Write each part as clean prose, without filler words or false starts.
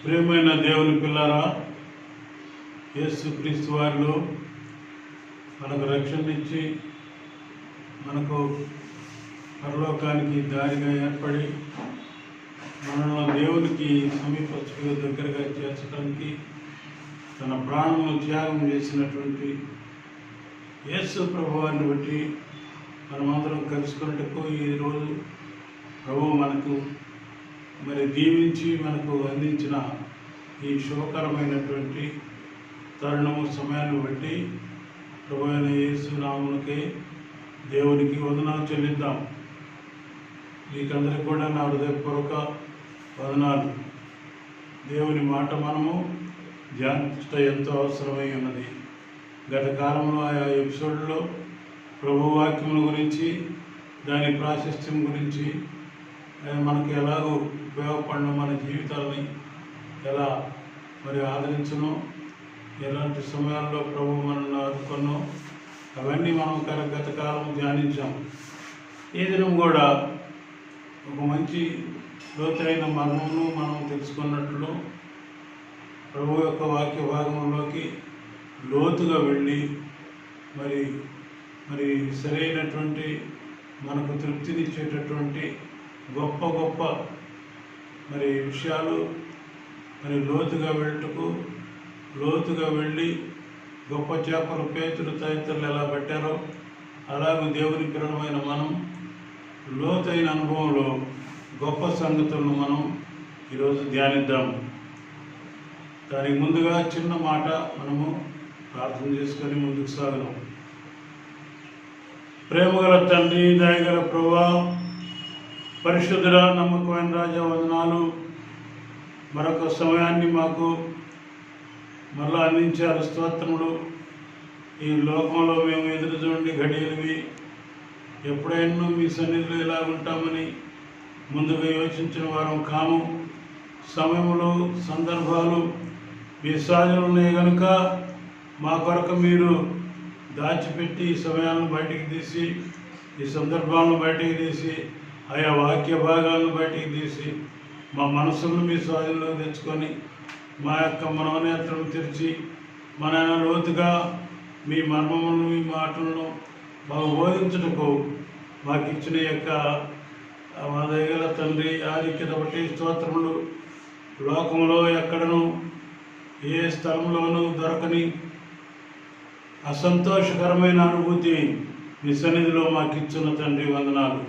ప్రియమైన దేవుని పిల్లారా, యేసుక్రీస్తు వారిలో మనకు రక్షణ ఇచ్చి మనకు పరలోకానికి దారిగా ఏర్పడి మనల్ని దేవునికి సమీపస్తుగా దగ్గరగా చేర్చడానికి తన ప్రాణమును త్యాగం చేసినటువంటి యేసు ప్రభువారిని బట్టి మనమందరం కలుసుకున్నట్టుకు ఈరోజు ప్రభు మనకు దీవించి మనకు అందించిన ఈ శుభకరమైనటువంటి తరుణము సమయాన్ని బట్టి ప్రభు అయిన యేసు నామమునకే దేవునికి వందనాలు చెల్లిద్దాం. మీకందరికీ కూడా నా హృదయపూర్వక వందనాలు. దేవుని మాట మనము ధ్యానించడం ఎంతో అవసరమై ఉన్నది. గత కాలంలో ఆయా ఎపిసోడ్లో ప్రభు వాక్యముల గురించి, దాని ప్రాశస్త్యం గురించి, మనకు ఎలాగో ఉపయోగపడను, మన జీవితాలని ఎలా ఆదరించను, ఎలాంటి సమయాల్లో ప్రభు మనల్ని ఆదుకున్నో అవన్నీ మనం గత కాలం ధ్యానించాం. ఈ దినం కూడా ఒక మంచి లోతైన మర్మమును మనం తెలుసుకున్నట్లు ప్రభు యొక్క వాక్య భాగంలోకి లోతుగా వెళ్ళి మరి సరైనటువంటి మనకు తృప్తినిచ్చేటటువంటి గొప్ప గొప్ప విషయాలు లోతుగా వెళ్ళి గొప్ప చేపలు పేతులు తదితరులు ఎలా పట్టారో అలాగే దేవుని పిల్లలమైన మనం లోతైన అనుభవంలో గొప్ప సంగతులను మనం ఈరోజు ధ్యానిద్దాం. దానికి ముందుగా చిన్న మాట మనము ప్రార్థన చేసుకొని ముందుకు సాగుదాం. ప్రేమగల తండ్రి, దయగల ప్రభువా, పరిశుద్ధుడా, నమ్మకమైన రాజా, వందనాలు. మరొక సమయాన్ని మాకు మరలా అందించారు. స్తోత్రములు. ఈ లోకంలో మేము ఎదురు చూడండి ఘడియలివి. ఎప్పుడైనా మీ సన్నిధిలో ఇలా ఉంటామని ముందుగా యోచించిన వారం కాము. సమయములు, సందర్భాలు మీ సాధనలు ఉన్నాయి కనుక మా కొరకు మీరు దాచిపెట్టి ఈ సమయాలను బయటికి తీసి, ఈ సందర్భాలను బయటికి తీసి, ఆయా వాక్య భాగాలను బయటికి తీసి మా మనసులను మీ స్వాధీనంలో తెచ్చుకొని మా యొక్క మనోనేత్రం తెరిచి మన లోతుగా మీ మర్మములను, మీ మాటలను మాకు బోధించుటకు మాకు ఇచ్చిన యొక్క మా దయగల తండ్రి ఆధిక్యత బట్టి స్తోత్రములు. లోకంలో ఎక్కడను ఏ స్థలంలోనూ దొరకని అసంతోషకరమైన అనుభూతి మీ సన్నిధిలో మాకు ఇచ్చిన తండ్రి, వందనాలు.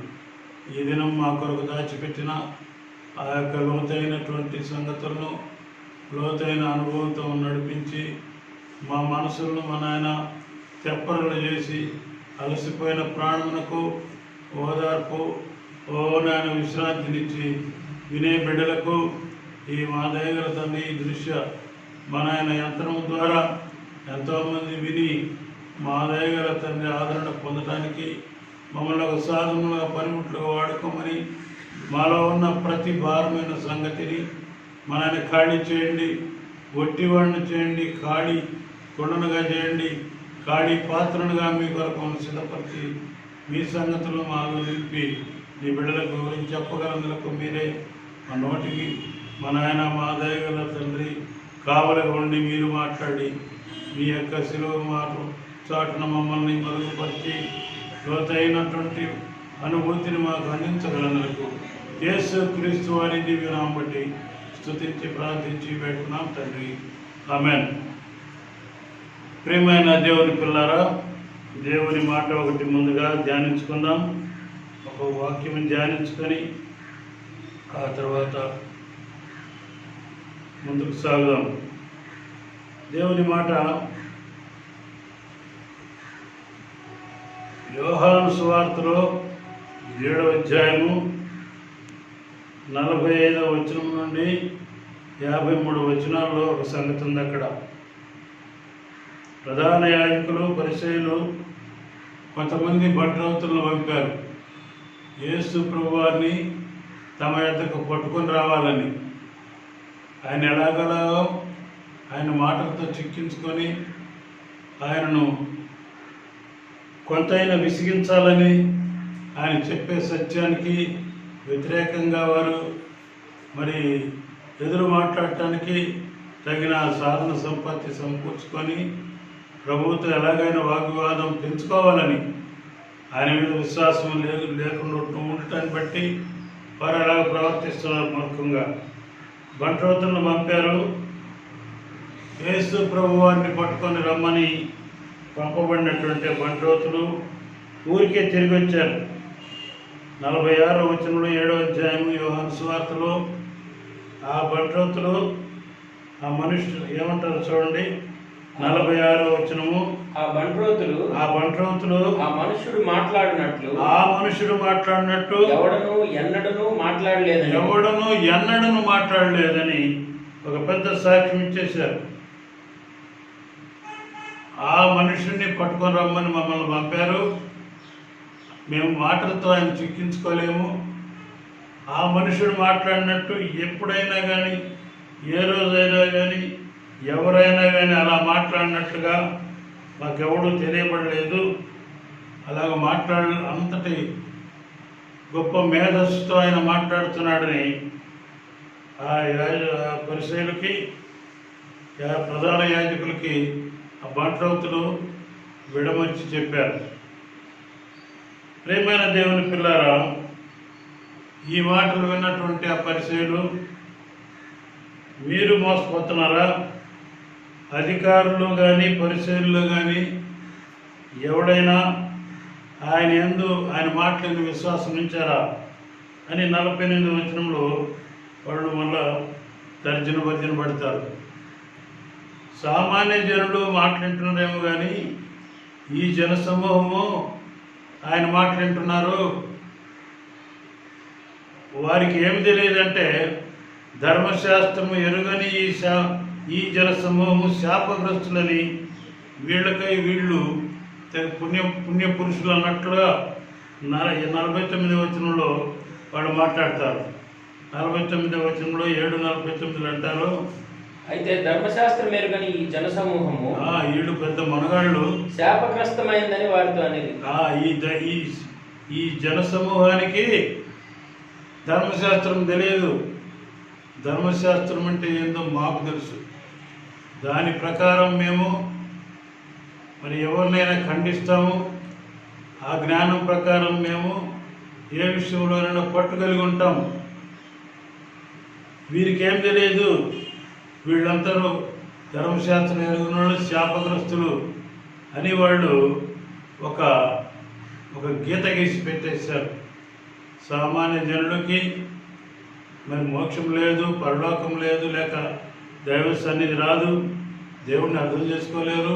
ఈ దినం మా కొరకు దాచిపెట్టిన ఆ యొక్క లోతైనటువంటి సంగతులను లోతైన అనుభవంతో నడిపించి మా మనసులను మా నాయన తెప్పరలు చేసి అలసిపోయిన ప్రాణమునకు ఓదార్పు, నాయన విశ్రాంతినిచ్చి వినే బిడ్డలకు ఈ మా దయగల తండ్రి ఈ దృశ్య మా నాయన యంత్రం ద్వారా ఎంతోమంది విని మా దయగల తండ్రి ఆదరణ పొందడానికి మమ్మల్ని ఒక సాధనగా పనిముట్లుగా వాడుకోమని, మాలో ఉన్న ప్రతి భారమైన సంగతిని మనని ఖాళీ చేయండి, ఒట్టివాడిని చేయండి, ఖాళీ కొండనుగా చేయండి, ఖాళీ పాత్రనుగా మీ కొరకు సిద్ధపరిచి మీ సంగతులు మాలో నిలిపి మీ బిడ్డలకు గురించి చెప్పగలందులకు మీరే మా నోటికి మా నాయన మా దయగల తండ్రి కావలిగా ఉండి మీరు మాట్లాడి మీ యొక్క శిలువ మాట చాటున మమ్మల్ని మరుగుపరిచి లోతైనటువంటి అనుభూతిని మాకు అందించగలందుకు యేసుక్రీస్తు వారి దివ్యనామం బట్టి స్తుతించి ప్రార్థించి పెట్టుకున్నాం తండ్రి, ఆమేన్. ప్రియమైన దేవుని పిల్లారా, దేవుని మాట ఒకటి ముందుగా ధ్యానించుకుందాం. ఒక వాక్యం ధ్యానించుకొని ఆ తర్వాత ముందుకు సాగుదాం. దేవుని మాట యోహాను సువార్తలో 7వ అధ్యాయము 45వ వచనం నుండి 53 వచనాల్లో ఒక సంగతి ఉంది. అక్కడ ప్రధాన యాజకులు, పరిసయ్యులు కొంతమంది భద్రవతులను పంపారు యేసు ప్రభువారిని తమ యొద్దకు పట్టుకొని రావాలని. ఆయన ఎలాగలాగో ఆయన మాటలతో చిక్కించుకొని ఆయనను కొంతైనా విసిగించాలని, ఆయన చెప్పే సత్యానికి వ్యతిరేకంగా వారు ఎదురు మాట్లాడటానికి తగిన సాధన సంపత్తి సమకూర్చుకొని ప్రభువుతో ఎలాగైనా వాగ్వివాదం పెంచుకోవాలని ఆయన మీద విశ్వాసం లేకుండా ఉండటాన్ని బట్టి వారు అలాగ ప్రవర్తిస్తున్నారు. మూర్ఖంగా బంట్రోతులను పంపారు. యేసు ప్రభు వారిని పట్టుకొని రమ్మని పంపబడినటువంటి బంట్రోతులు ఊరికే తిరిగి వచ్చారు. 46వ వచనంలో 7వ అధ్యాయం యోహాను సువార్తలో ఆ బంట్రోతులు ఆ మనుషులు ఏమంటారు చూడండి. 46వ వచనము, ఆ బంట్రోతులు ఆ మనుషుడు మాట్లాడినట్లు ఎవడను ఎన్నడను మాట్లాడలేదని ఒక పెద్ద సాక్ష్యం ఇచ్చేశారు. ఆ మనుషుడిని పట్టుకొని రమ్మని మమ్మల్ని పంపారు. మేము మాటలతో ఆయన చిక్కించుకోలేము. ఆ మనుషుడు మాట్లాడినట్టు ఎప్పుడైనా కానీ, ఏ రోజైనా కానీ, ఎవరైనా కానీ అలా మాట్లాడినట్లుగా మాకెవడూ తెలియబడలేదు. అలాగ అంతటి గొప్ప మేధస్సుతో ఆయన మాట్లాడుతున్నాడని ఆ పరిసయ్యులకి, ప్రధాన యాజకులకి ఆ బంట్రోతులు విడమర్చి చెప్పారు. ప్రియమైన దేవుని పిల్లారా, ఈ మాటలు విన్నటువంటి ఆ పరిసయ్యులు, మీరు మోసపోతున్నారా? అధికారులు కానీ పరిసయ్యులు కానీ ఎవడైనా ఆయన మాటలను విశ్వాసం ఉంచారా అని 48వ వచనంలో వాళ్ళు మళ్ళా తర్జన పడతారు. సామాన్య జనులు మాట్లాడుతున్నారేమో కానీ ఈ జనసమూహము ఆయన మాట్లాడుతున్నారు. వారికి ఏమి తెలియదంటే ధర్మశాస్త్రము ఎరుగని ఈ జనసమూహము శాపగ్రస్తులని, వీళ్ళకై వీళ్ళు పుణ్య పురుషులు అన్నట్లుగా 49వ వచనంలో వాళ్ళు మాట్లాడతారు. 49వ వచనంలో 7:49 అంటారు, అయితే ధర్మశాస్త్రం ఎరుగని ఈ జనసమూహము వీళ్ళు పెద్ద మనగాళ్ళు శాపగ్రస్తమైందని వారితో అనేది. ఈ జనసమూహానికి ధర్మశాస్త్రం తెలియదు. ధర్మశాస్త్రం అంటే ఏందో మాకు తెలుసు. దాని ప్రకారం మేము మరి ఎవరినైనా ఖండిస్తాము. ఆ జ్ఞానం ప్రకారం మేము ఏ విషయంలోనైనా పట్టుకలిగి ఉంటాము. వీరికేం తెలియదు. వీళ్ళందరూ ధర్మశాస్త్రం ఎరుగున వాళ్ళు శాపగ్రస్తులు అని వాళ్ళు ఒక గీత గీసి పెట్టేశారు. సామాన్య జనులకి మరి మోక్షం లేదు, పరలోకం లేదు, లేక దైవ సన్నిధి రాదు, దేవుణ్ణి అర్థం చేసుకోలేరు,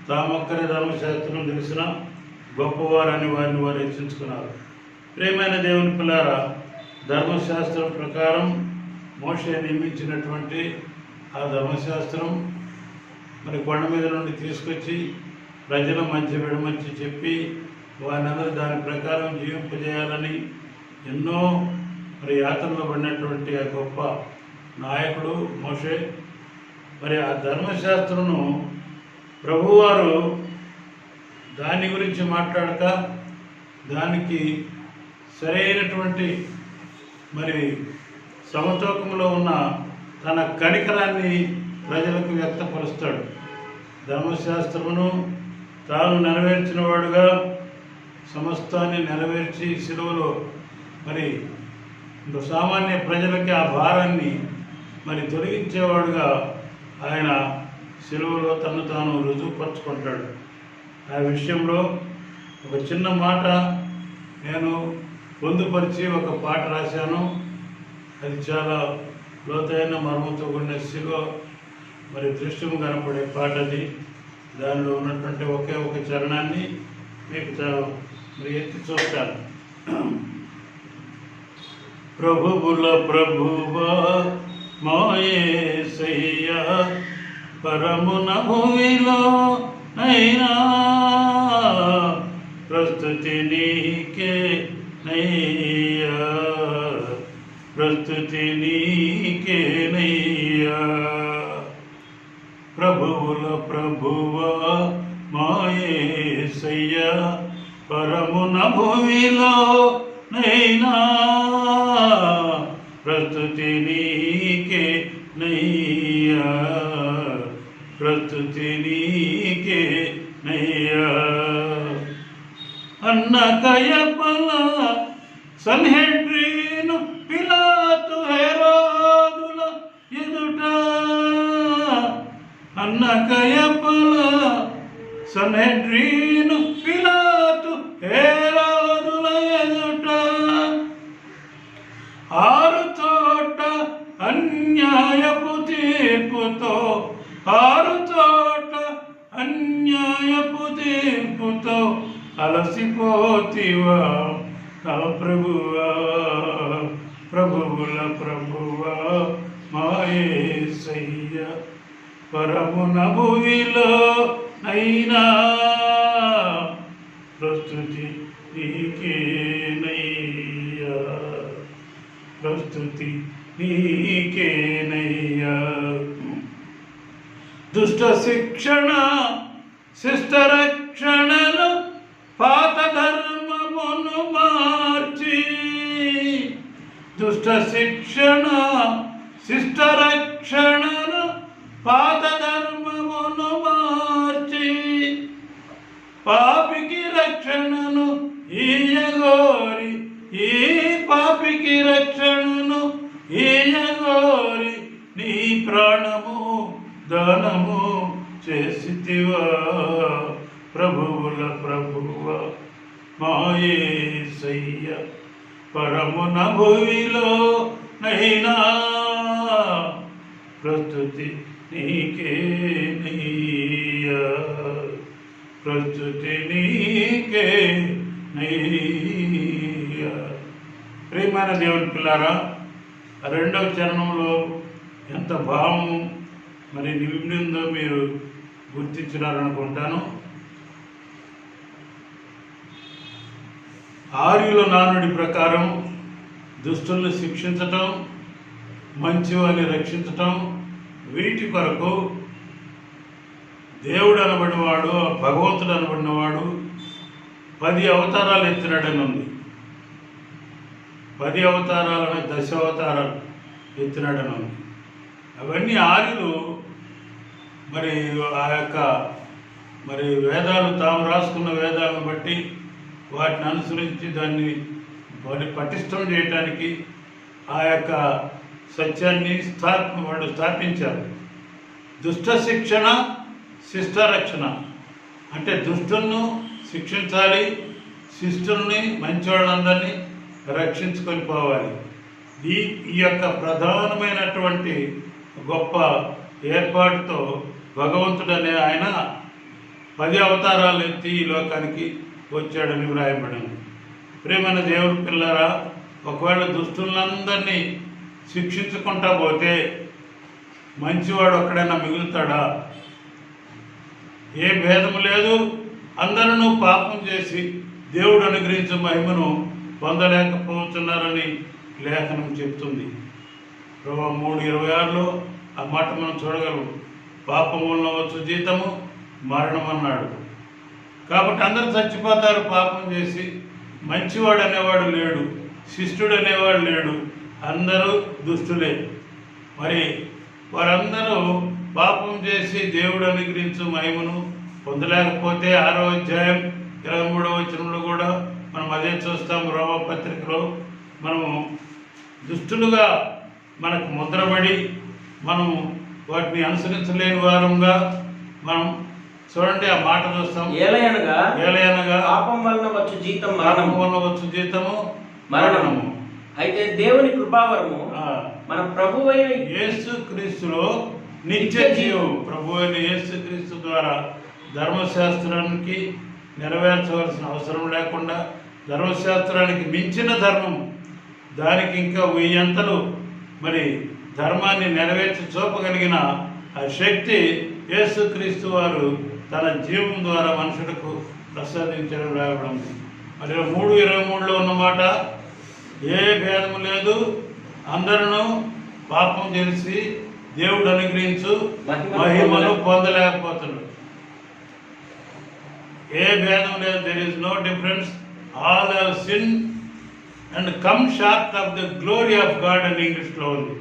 తామొక్కరే ధర్మశాస్త్రం తెలిసిన గొప్పవారని వారిని వారు హెచ్చించుకున్నారు. ప్రియమైన దేవుని పిల్లారా, ధర్మశాస్త్రం ప్రకారం మోషే నియమించినటువంటి ఆ ధర్మశాస్త్రం మరి కొండ మీద నుండి తీసుకొచ్చి ప్రజల మధ్య విడమర్చి చెప్పి వారినందరూ దాని ప్రకారం జీవింపజేయాలని ఎన్నో మరి యాత్రలో పడినటువంటి ఆ గొప్ప నాయకుడు మోషే. మరి ఆ ధర్మశాస్త్రంను ప్రభువారు దాని గురించి మాట్లాడక దానికి సరైనటువంటి మరి సమతూకంలో ఉన్న తన కనికరాన్ని ప్రజలకు వ్యక్తపరుస్తాడు. ధర్మశాస్త్రమును తాను నెరవేర్చిన వాడుగా సమస్తాన్ని నెరవేర్చి సిలువలో మరి సామాన్య ప్రజలకి ఆ భారాన్ని మరి తొలగించేవాడుగా ఆయన సిలువలో తను తాను రుజువుపరుచుకుంటాడు. ఆ విషయంలో ఒక చిన్న మాట నేను పొందుపరిచి ఒక పాట రాశాను. అది చాలా లోతైన మర్మంతో కూడిన శిలువ మరి దృశ్యం కనపడే పాట అది. దానిలో ఉన్నటువంటి ఒకే ఒక చరణాన్ని మీకు మరి ఎత్తి చూస్తాను. ప్రభువుల ప్రభువా మా యేసయ్యా, పరమున భూమిలో నైనా ప్రస్తుతి నీకే నయ్యా, ప్రస్తుతి నీకే నయ్యా. ప్రభువుల ప్రభువా మా యేసయ్యా, పరమున భూమిలో నైనా ప్రస్తుతి నీకే నయ్యా ప్రస్తుతి నీకే నయ్యా అన్న కయపల సన్హెడ్రీను పిలాతు హెరోదుల ఎదుట అన్న కయపల సన్హెడ్రీను పిలాతు హెరోదుల ఎదుట ఆరు చోట అన్యాయపు తీర్పుతో ఆరు చోట అన్యాయపు తీర్పుతో అలసిపోతివా నా ప్రభువా ప్రభువుల ప్రభువా మా యేసయ్య పరమున భూమిలో నైనా ప్రస్తుతి నీకేనయ్యా ప్రస్తుతి నీకేనయ్యా దుష్ట శిక్షణ శిష్ట రక్షణలు పాత ధర్మమును మార్చి దుష్ట శిక్షణ శిష్ట రక్షణలు పాత ధర్మమును మార్చి పాపికి రక్షణను ఈయగోరి ఈ పాపికి రక్షణను ఈయగోరి నీ ప్రాణము దానము చేసితివా ప్రభువుల ప్రభువా మా యేసయ్య పరమున భూమిలో నైనా ప్రస్తుతి నీకేనయ్యా ప్రస్తుతి నీకేనయ్యా ప్రియమైన దేవుని పిల్లారా రెండవ చరణంలో ఎంత భావము మరి నిండిందో మీరు గుర్తించినారనుకుంటాను. ఆర్యుల నానుడి ప్రకారం దుష్టుల్ని శిక్షించటం, మంచివారిని రక్షించటం, వీటి కొరకు దేవుడు అనబడినవాడు, భగవంతుడు అనబడినవాడు 10 అవతారాలు ఎత్తినాడని ఉంది. 10 అవతారాలను 10 అవతారాలు ఎత్తినాడని ఉంది. అవన్నీ ఆర్యులు మరి ఆ యొక్క మరి వేదాలు తాము రాసుకున్న వేదాలను బట్టి వాటిని అనుసరించి దాన్ని పటిష్టం చేయటానికి ఆ యొక్క సత్యాన్ని వాళ్ళు స్థాపించారు. దుష్ట శిక్షణ శిష్ట రక్షణ అంటే దుష్టులను శిక్షించాలి, శిష్టుల్ని మంచివాళ్ళందరినీ రక్షించుకొని పోవాలి. ఈ యొక్క ప్రధానమైనటువంటి గొప్ప ఏర్పాటుతో భగవంతుడు అనే ఆయన 10 అవతారాలు ఎత్తి ఈ లోకానికి వచ్చాడని వ్రాయబడింది. ప్రియమైన దేవుడి పిల్లరా, ఒకవేళ దుష్టులందరినీ శిక్షించుకుంటా పోతే మంచివాడు ఒక్కడైనా మిగులుతాడా? ఏ భేదము లేదు. అందరూ పాపం చేసి దేవుడు అనుగ్రహించిన మహిమను పొందలేకపోతున్నారని లేఖనం చెప్తుంది. 3:26లో ఆ మాట మనం చూడగలం. పాపం వలన వచ్చు జీతము మరణం అన్నాడు. కాబట్టి అందరూ చచ్చిపోతారు పాపం చేసి. మంచివాడు అనేవాడు లేడు, శిష్టుడు అనేవాడు లేడు, అందరూ దుష్టులే. మరి వారందరూ పాపం చేసి దేవుడు అనుగ్రహించు మహిమను పొందలేకపోతే 6వ అధ్యాయం 23వ వచనంలో కూడా మనం అదే చూస్తాం. రోమపత్రికలో మనము దుష్టులుగా మనకు ముద్రపడి మనం వాటిని అనుసరించలేని వారంగా మనం చూడండి ఆ మాట చూస్తాం. ఏలయనగా పాపం వలన వచ్చు జీతం పాపం వలన వచ్చు జీతము మరణము. అయితే దేవుని కృపావరము మన ప్రభువైన యేసు క్రీస్తులో నిత్య జీవం. ప్రభువైన యేసు క్రీస్తు ద్వారా ధర్మశాస్త్రానికి నెరవేర్చవలసిన అవసరం లేకుండా ధర్మశాస్త్రానికి మించిన ధర్మం, దానికి ఇంకా 1000 అంతలు మరి ధర్మాన్ని నెరవేర్చి చూపగలిగిన ఆ శక్తి యేసుక్రీస్తు వారు తన జీవం ద్వారా మనుషులకు ప్రసాదించడం రాయబడింది. మరి 3:23లో ఉన్నమాట, ఏ భేదము లేదు, అందరూ పాపం చేసి దేవుడు అనుగ్రహించు మహిమను పొందలేకపోతున్నాడు. ఏ భేదం లేదు. There is no difference. All have sin and come short of the glory of God అని ఇంగ్లీష్లో ఉంది.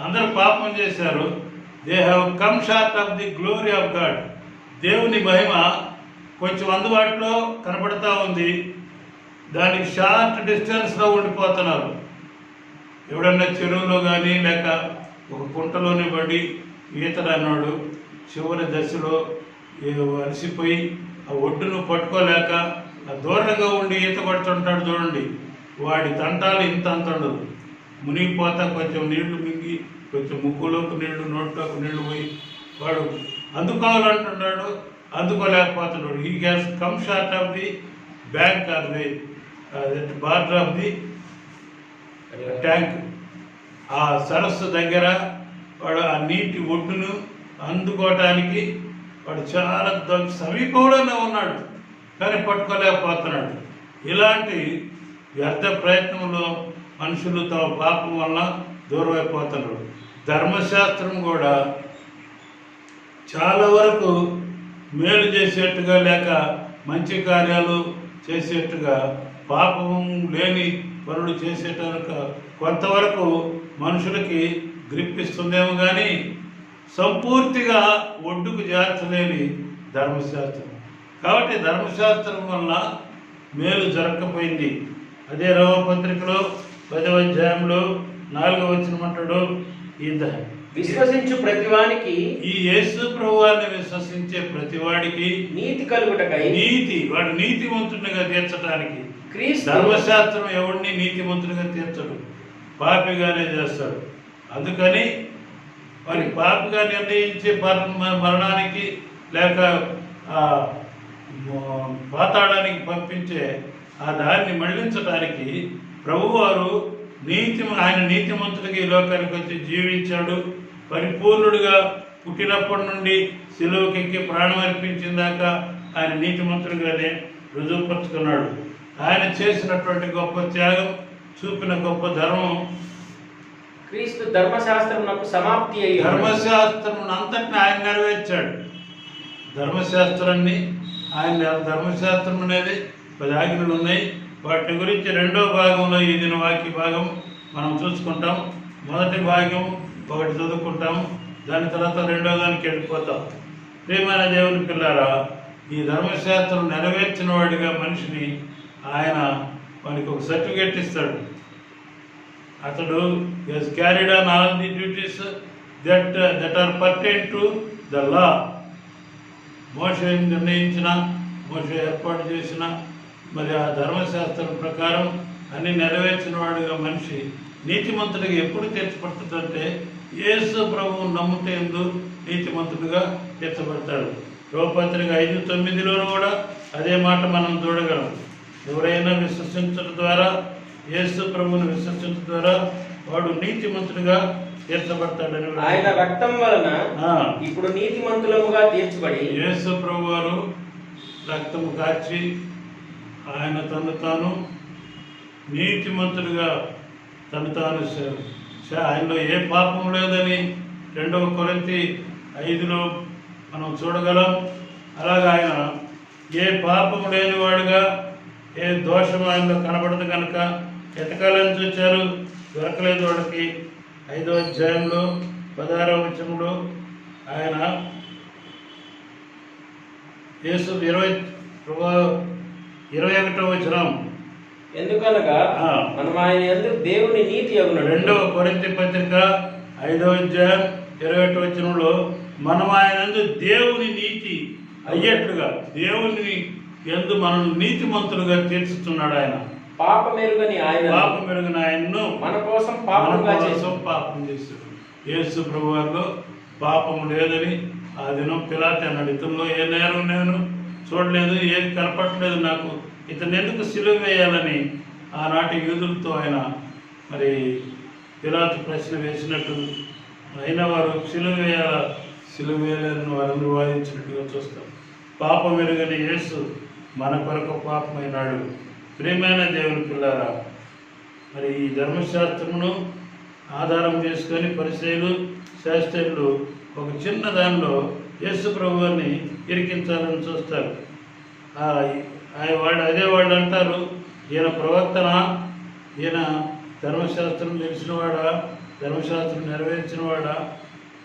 అందరూ పాపం చేశారు. They have come short of the glory of God. దేవుని మహిమ కొంచెం అందుబాటులో కనపడతా ఉంది, దానికి షార్ట్ డిస్టెన్స్లో ఉండిపోతున్నారు. ఎవడన్నా చెరువులో కానీ లేక ఒక కుంటలోనే పడి ఈతడన్నాడు చివరి దశలో అలసిపోయి ఆ ఒడ్డును పట్టుకోలేక ఆ దూరంగా ఉండి ఈత పడుతుంటాడు చూడండి, వాడి తంటాలు ఇంత అంత ఉండదు. మునిగిపోతా కొంచెం నీళ్లు మింగి కొంచెం ముక్కులోకి నీళ్లు నోట్లోకి నీళ్లు పోయి వాడు అందుకోవాలంటున్నాడు, అందుకోలేకపోతున్నాడు. He has come short of the bank or the border of the tank. ఆ సరస్సు దగ్గర వాడు ఆ నీటి ఒడ్డును అందుకోవటానికి వాడు చాలా సమీపంలోనే ఉన్నాడు, కానీ పట్టుకోలేకపోతున్నాడు. ఇలాంటి వ్యర్థ ప్రయత్నంలో మనుషులు తమ పాపం వల్ల దూరం అయిపోతున్నారు. ధర్మశాస్త్రం కూడా చాలా వరకు మేలు చేసేట్టుగా లేక మంచి కార్యాలు చేసేట్టుగా పాపం లేని పనులు చేసేటక కొంతవరకు మనుషులకి గ్రిప్పిస్తుందేమో కానీ సంపూర్తిగా ఒడ్డుకు చేర్చలేని ధర్మశాస్త్రం. కాబట్టి ధర్మశాస్త్రం వల్ల మేలు జరగకపోయింది. అదే రోమపత్రికలో 10వ అధ్యాయంలో 4వ వచనం అంటాడు, విశ్వసించు ప్రతివానికి, ఈ యేసు ప్రభువాన్ని విశ్వసించే ప్రతివాడికి నీతి కలుగుటకై, నీతి వాడు నీతిమంతునిగా తీర్చడానికి. క్రీస్తు ధర్మశాస్త్రం ఎవడిని నీతిమంతునిగా తీర్చడు, పాపిగానే చేస్తాడు. అందుకని వారి పాపిగా నిర్ణయించే మరణానికి లేక పాతాళానికి పంపించే ఆ దాన్ని మళ్లించడానికి ప్రభువారు ఆయన నీతిమంతుడిగా ఈ లోకానికి వచ్చి జీవించాడు. పరిపూర్ణుడిగా పుట్టినప్పటి నుండి సిలువకెక్కి ప్రాణం అర్పించిన దాకా ఆయన నీతిమంతుడిగానే రుజువుపరుచుకున్నాడు. ఆయన చేసినటువంటి గొప్ప త్యాగం, చూపిన గొప్ప ధర్మం క్రీస్తు ధర్మశాస్త్రమునకు సమాప్తి అయ్యి, ధర్మశాస్త్రం అంతటిని ఆయన నెరవేర్చాడు. ధర్మశాస్త్రాన్ని ధర్మశాస్త్రం అనేది 10 ఆజ్ఞలు ఉన్నాయి. వాటి గురించి 2వ భాగంలో ఈ దిన వాక్య భాగం మనం చూసుకుంటాం. మొదటి భాగం ఒకటి చదువుకుంటాం, దాని తర్వాత 2వ దానికి వెళ్ళిపోతాం. ప్రియమైన దేవుని పిల్లారా, ఈ ధర్మశాస్త్రం నెరవేర్చిన వాడిగా మనిషిని ఆయన వానికి ఒక సర్టిఫికేట్ ఇస్తాడు. అతడు has carried on all the duties that are pertain to the law. మోషే నిర్ణయించిన, మోషే ఏర్పాటు చేసిన మరి ఆ ధర్మశాస్త్రం ప్రకారం అన్ని నెరవేర్చిన వాడుగా మనిషి నీతిమంతుడిగా ఎప్పుడు తీర్చబడుతుందంటే యేసు ప్రభువు నమ్ముతే ఎందు నీతిమంతుడిగా తీర్చబడతాడు. రోమపత్రిక 5:9 కూడా అదే మాట మనం చూడగలం. ఎవరైనా విశ్వసించడం ద్వారా, యేసు ప్రభువుని విశ్వసించడం ద్వారా వాడు నీతిమంతుడిగా తీర్చబడతాడని, ఆయన రక్తం వలన ఇప్పుడు నీతిమంతులముగా తీర్చబడి, యేసు ప్రభు వారు రక్తము కార్చి ఆయన తను తాను నీతిమంతుడిగా తను తాను ఆయనలో ఏ పాపం లేదని 2వ కొరింథీ 5లో మనం చూడగలం. అలాగే ఆయన ఏ పాపం లేనివాడుగా, ఏ దోషం ఆయనలో కనబడదు కనుక ఎతకాలని చూచారు, దొరకలేదు వాడికి. 5వ అధ్యాయంలో 16వ వచనంలో ఆయన యేసు 21వ వచనం, ఎందుకనగా మనం ఆయన యందు దేవుని నీతి అగును. 2వ కొరింథీ పత్రిక 5వ అధ్యాయం 21వ వచనంలో మనం ఆయన యందు దేవుని నీతి అయ్యేట్లుగా దేవుని యందు మనల్ని నీతిమంతులుగా తీర్చుతున్నాడు. ఆయన పాపమెరుగని ఆయన్ను మన కోసం పాపం చేశాడు. యేసు ప్రభువారిలో పాపం లేదని ఆ దినం పిలాతు అన్నాడు, ఇతనిలో ఏ నేరం నేను చూడలేదు, ఏది కనపడలేదు నాకు, ఇతను ఎందుకు సిలువ వేయాలని ఆనాటి యూదులతో ఆయన మరి పిలాతు ప్రశ్న వేసినట్టు అయినా వారు సిలువ వేయాలని వారందరూ వాదించినట్టుగా చూస్తాం. పాపం ఎరుగని యేసు మన కొరకు పాపమైనాడు. ప్రియమైన దేవుని పిల్లారా, మరి ఈ ధర్మశాస్త్రమును ఆధారం చేసుకొని పరిసయ్యులు, శాస్త్రులు ఒక చిన్న దానిలో యేసు ప్రభువుని ఇరికించాలని చూస్తారు. వాళ్ళు అంటారు, ఈయన ప్రవక్తన, ఈయన ధర్మశాస్త్రం తెలిసినవాడా, ధర్మశాస్త్రం నెరవేర్చిన వాడా,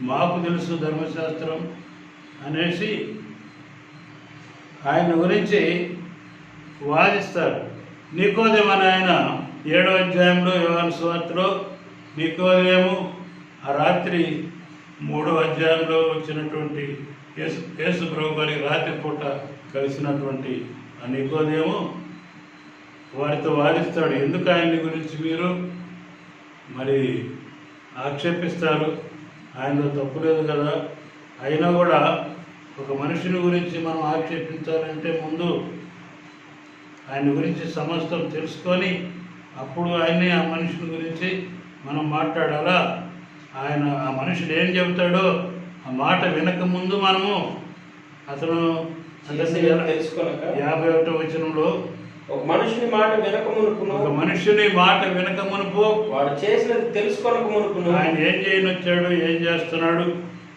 మాకు తెలుసు ధర్మశాస్త్రం అనేసి ఆయన గురించి వాదిస్తారు. నికోదేము అనే ఆయన 7వ అధ్యాయంలో యోహాను సువార్తలో నికోదేము ఆ రాత్రి 3వ అధ్యాయంలో వచ్చినటువంటి యేసు ప్రభు గారికి రాత్రిపూట కలిసినటువంటి ఆ నికోదేము వారితో వాదిస్తాడు. ఎందుకు ఆయన్ని గురించి మీరు మరి ఆక్షేపిస్తారు? ఆయనలో తప్పు లేదు కదా. అయినా కూడా ఒక మనిషిని గురించి మనం ఆక్షేపించాలంటే ముందు ఆయన గురించి సమస్తం తెలుసుకొని అప్పుడు ఆయన్ని ఆ మనిషిని గురించి మనం మాట్లాడాలా. ఆయన ఆ మనుషుడు ఏం చెబుతాడో ఆ మాట వినక ముందు మనము అతను తెలుసుకోలేక 51వ వచనంలో ఒక మనుషుని మాట వినక మునుపును, ఒక మనుషుని మాట వినక మునుపు వాడు చేసినది తెలుసుకోనక మునుపును, ఆయన ఏం చేయనొచ్చాడు, ఏం చేస్తున్నాడు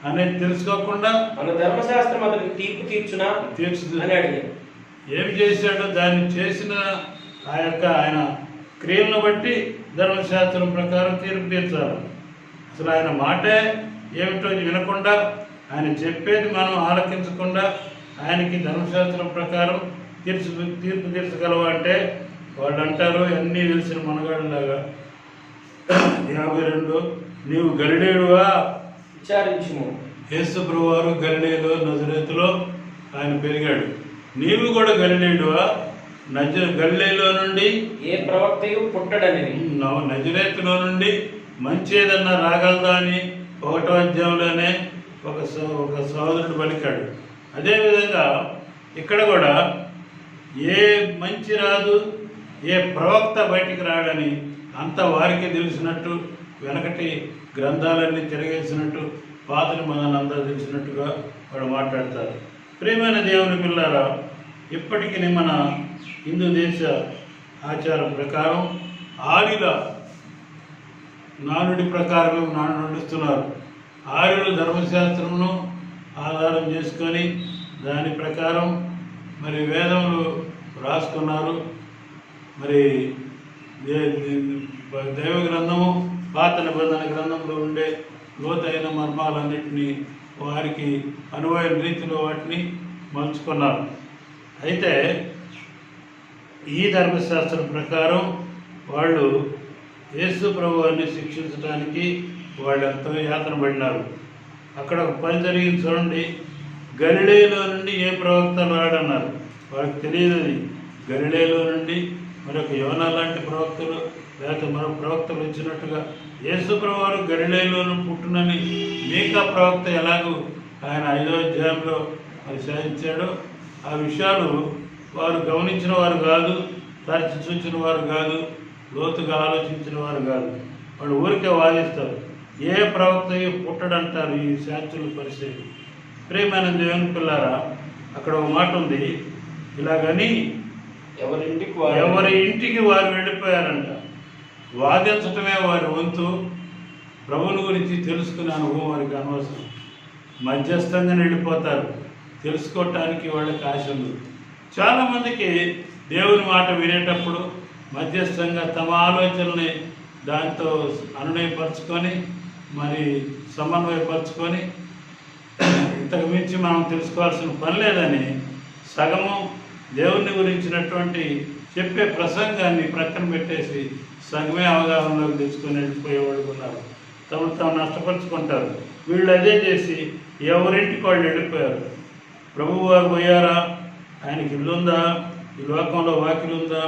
అనేది తెలుసుకోకుండా మన ధర్మశాస్త్రం అతనికి తీర్పు తీర్చునా అని అడిగాడు. ఏం చేశాడో దాన్ని చేసిన ఆయన క్రియలను బట్టి ధర్మశాస్త్రం ప్రకారం తీర్పు తీర్చాలి. అసలు ఆయన మాటే ఏమిటో వినకుండా, ఆయన చెప్పేది మనం ఆలకించకుండా ఆయనకి ధర్మశాస్త్రం ప్రకారం తీర్పు తీర్చగలవా అంటే వాళ్ళు అంటారు అన్నీ తెలిసిన మనగాడిలాగా 52 నీవు గలిలేయుడువా విచారించుము. యేసు ప్రభువారు గలిలేయులో నజరేతులో ఆయన పెరిగాడు. నీవు కూడా గలిలేయుడువా? గలిలేయులో నుండి ఏ ప్రవక్తయు పుట్టడని నజరేతులో నుండి మంచి ఏదన్నా రాగలదా అని 1వ అధ్యాయంలోనే ఒక సహోదరుడు పలికాడు. అదేవిధంగా ఇక్కడ కూడా ఏ మంచి రాదు, ఏ ప్రవక్త బయటికి రాడని అంత వారికి తెలిసినట్టు, వెనకటి గ్రంథాలన్నీ తిరగేసినట్టు, పాత నిబంధనలంతా తెలిసినట్టుగా వాడు మాట్లాడతారు. ప్రియమైన దేవుని పిల్లారా, ఇప్పటికీ మన హిందూ దేశ ఆచారం ప్రకారం ఆర్యుల నానుడి ప్రకారం నడుస్తున్నారు. ఆర్యులు ధర్మశాస్త్రమును ఆధారం చేసుకొని దాని ప్రకారం మరి వేదములు రాసుకున్నారు. మరి దైవ గ్రంథము, పాత నిబంధన గ్రంథంలో ఉండే లోతైన మర్మాలన్నింటినీ వారికి అనువైన రీతిలో వాటిని మలుచుకున్నారు. అయితే ఈ ధర్మశాస్త్రం ప్రకారం వాళ్ళు యేసు ప్రభువాన్ని శిక్షించడానికి వాళ్ళు ఎంతో యాతన పడినారు. అక్కడ ఒక పని జరిగింది చూడండి. గలిలేయులో నుండి ఏ ప్రవక్త రాడన్నారు. వాళ్ళకి తెలియదు గలిలేయులో నుండి మరొక యోనా లాంటి ప్రవక్తలు లేకపోతే మరొక ప్రవక్తలు వచ్చినట్టుగా యేసు ప్రభువారు గలిలేయులోనూ పుట్టునని మీకా ప్రవక్త ఎలాగూ ఆయన 5వ అధ్యాయంలో మరి సాధించాడో ఆ విషయాలు వారు గమనించిన వారు కాదు, తరచి చూసిన వారు కాదు, లోతుగా ఆలోచించిన వారు కాదు. వాళ్ళు ఊరికే వాదిస్తారు. ఏ ప్రవక్త పుట్టడంటారు ఈ శాస్త్రుల పరిస్థితి. ప్రియమైన దేవుని పిల్లారా, అక్కడ ఒక మాట ఉంది, ఇలాగని ఎవరి ఇంటికి వారు వెళ్ళిపోయారంట. వాదించటమే వారి వంతు. ప్రభువుని గురించి తెలుసుకునే అనుభవం వారికి అనవసరం. మధ్యస్థంగా వెళ్ళిపోతారు. తెలుసుకోవటానికి వాళ్ళకి ఆశ ఉంది. చాలామందికి దేవుని మాట వినేటప్పుడు మధ్యస్థంగా తమ ఆలోచనల్ని దాంతో అనునయపరుచుకొని మరి సమన్వయపరుచుకొని ఇంతకు మించి మనం తెలుసుకోవాల్సిన పని లేదని సగము దేవుని గురించినటువంటి చెప్పే ప్రసంగాన్ని ప్రక్కన పెట్టేసి సగమే అవగాహనలోకి తెచ్చుకొని వెళ్ళిపోయేవాళ్ళు ఉన్నారు. తాము నష్టపరుచుకుంటారు. వీళ్ళు అదే చేసి ఎవరింటికి వాళ్ళు వెళ్ళిపోయారు. ప్రభువారు పోయారా? ఆయనకి ఇల్లుందా? ఈ లోకంలో వాకిలు ఉందా?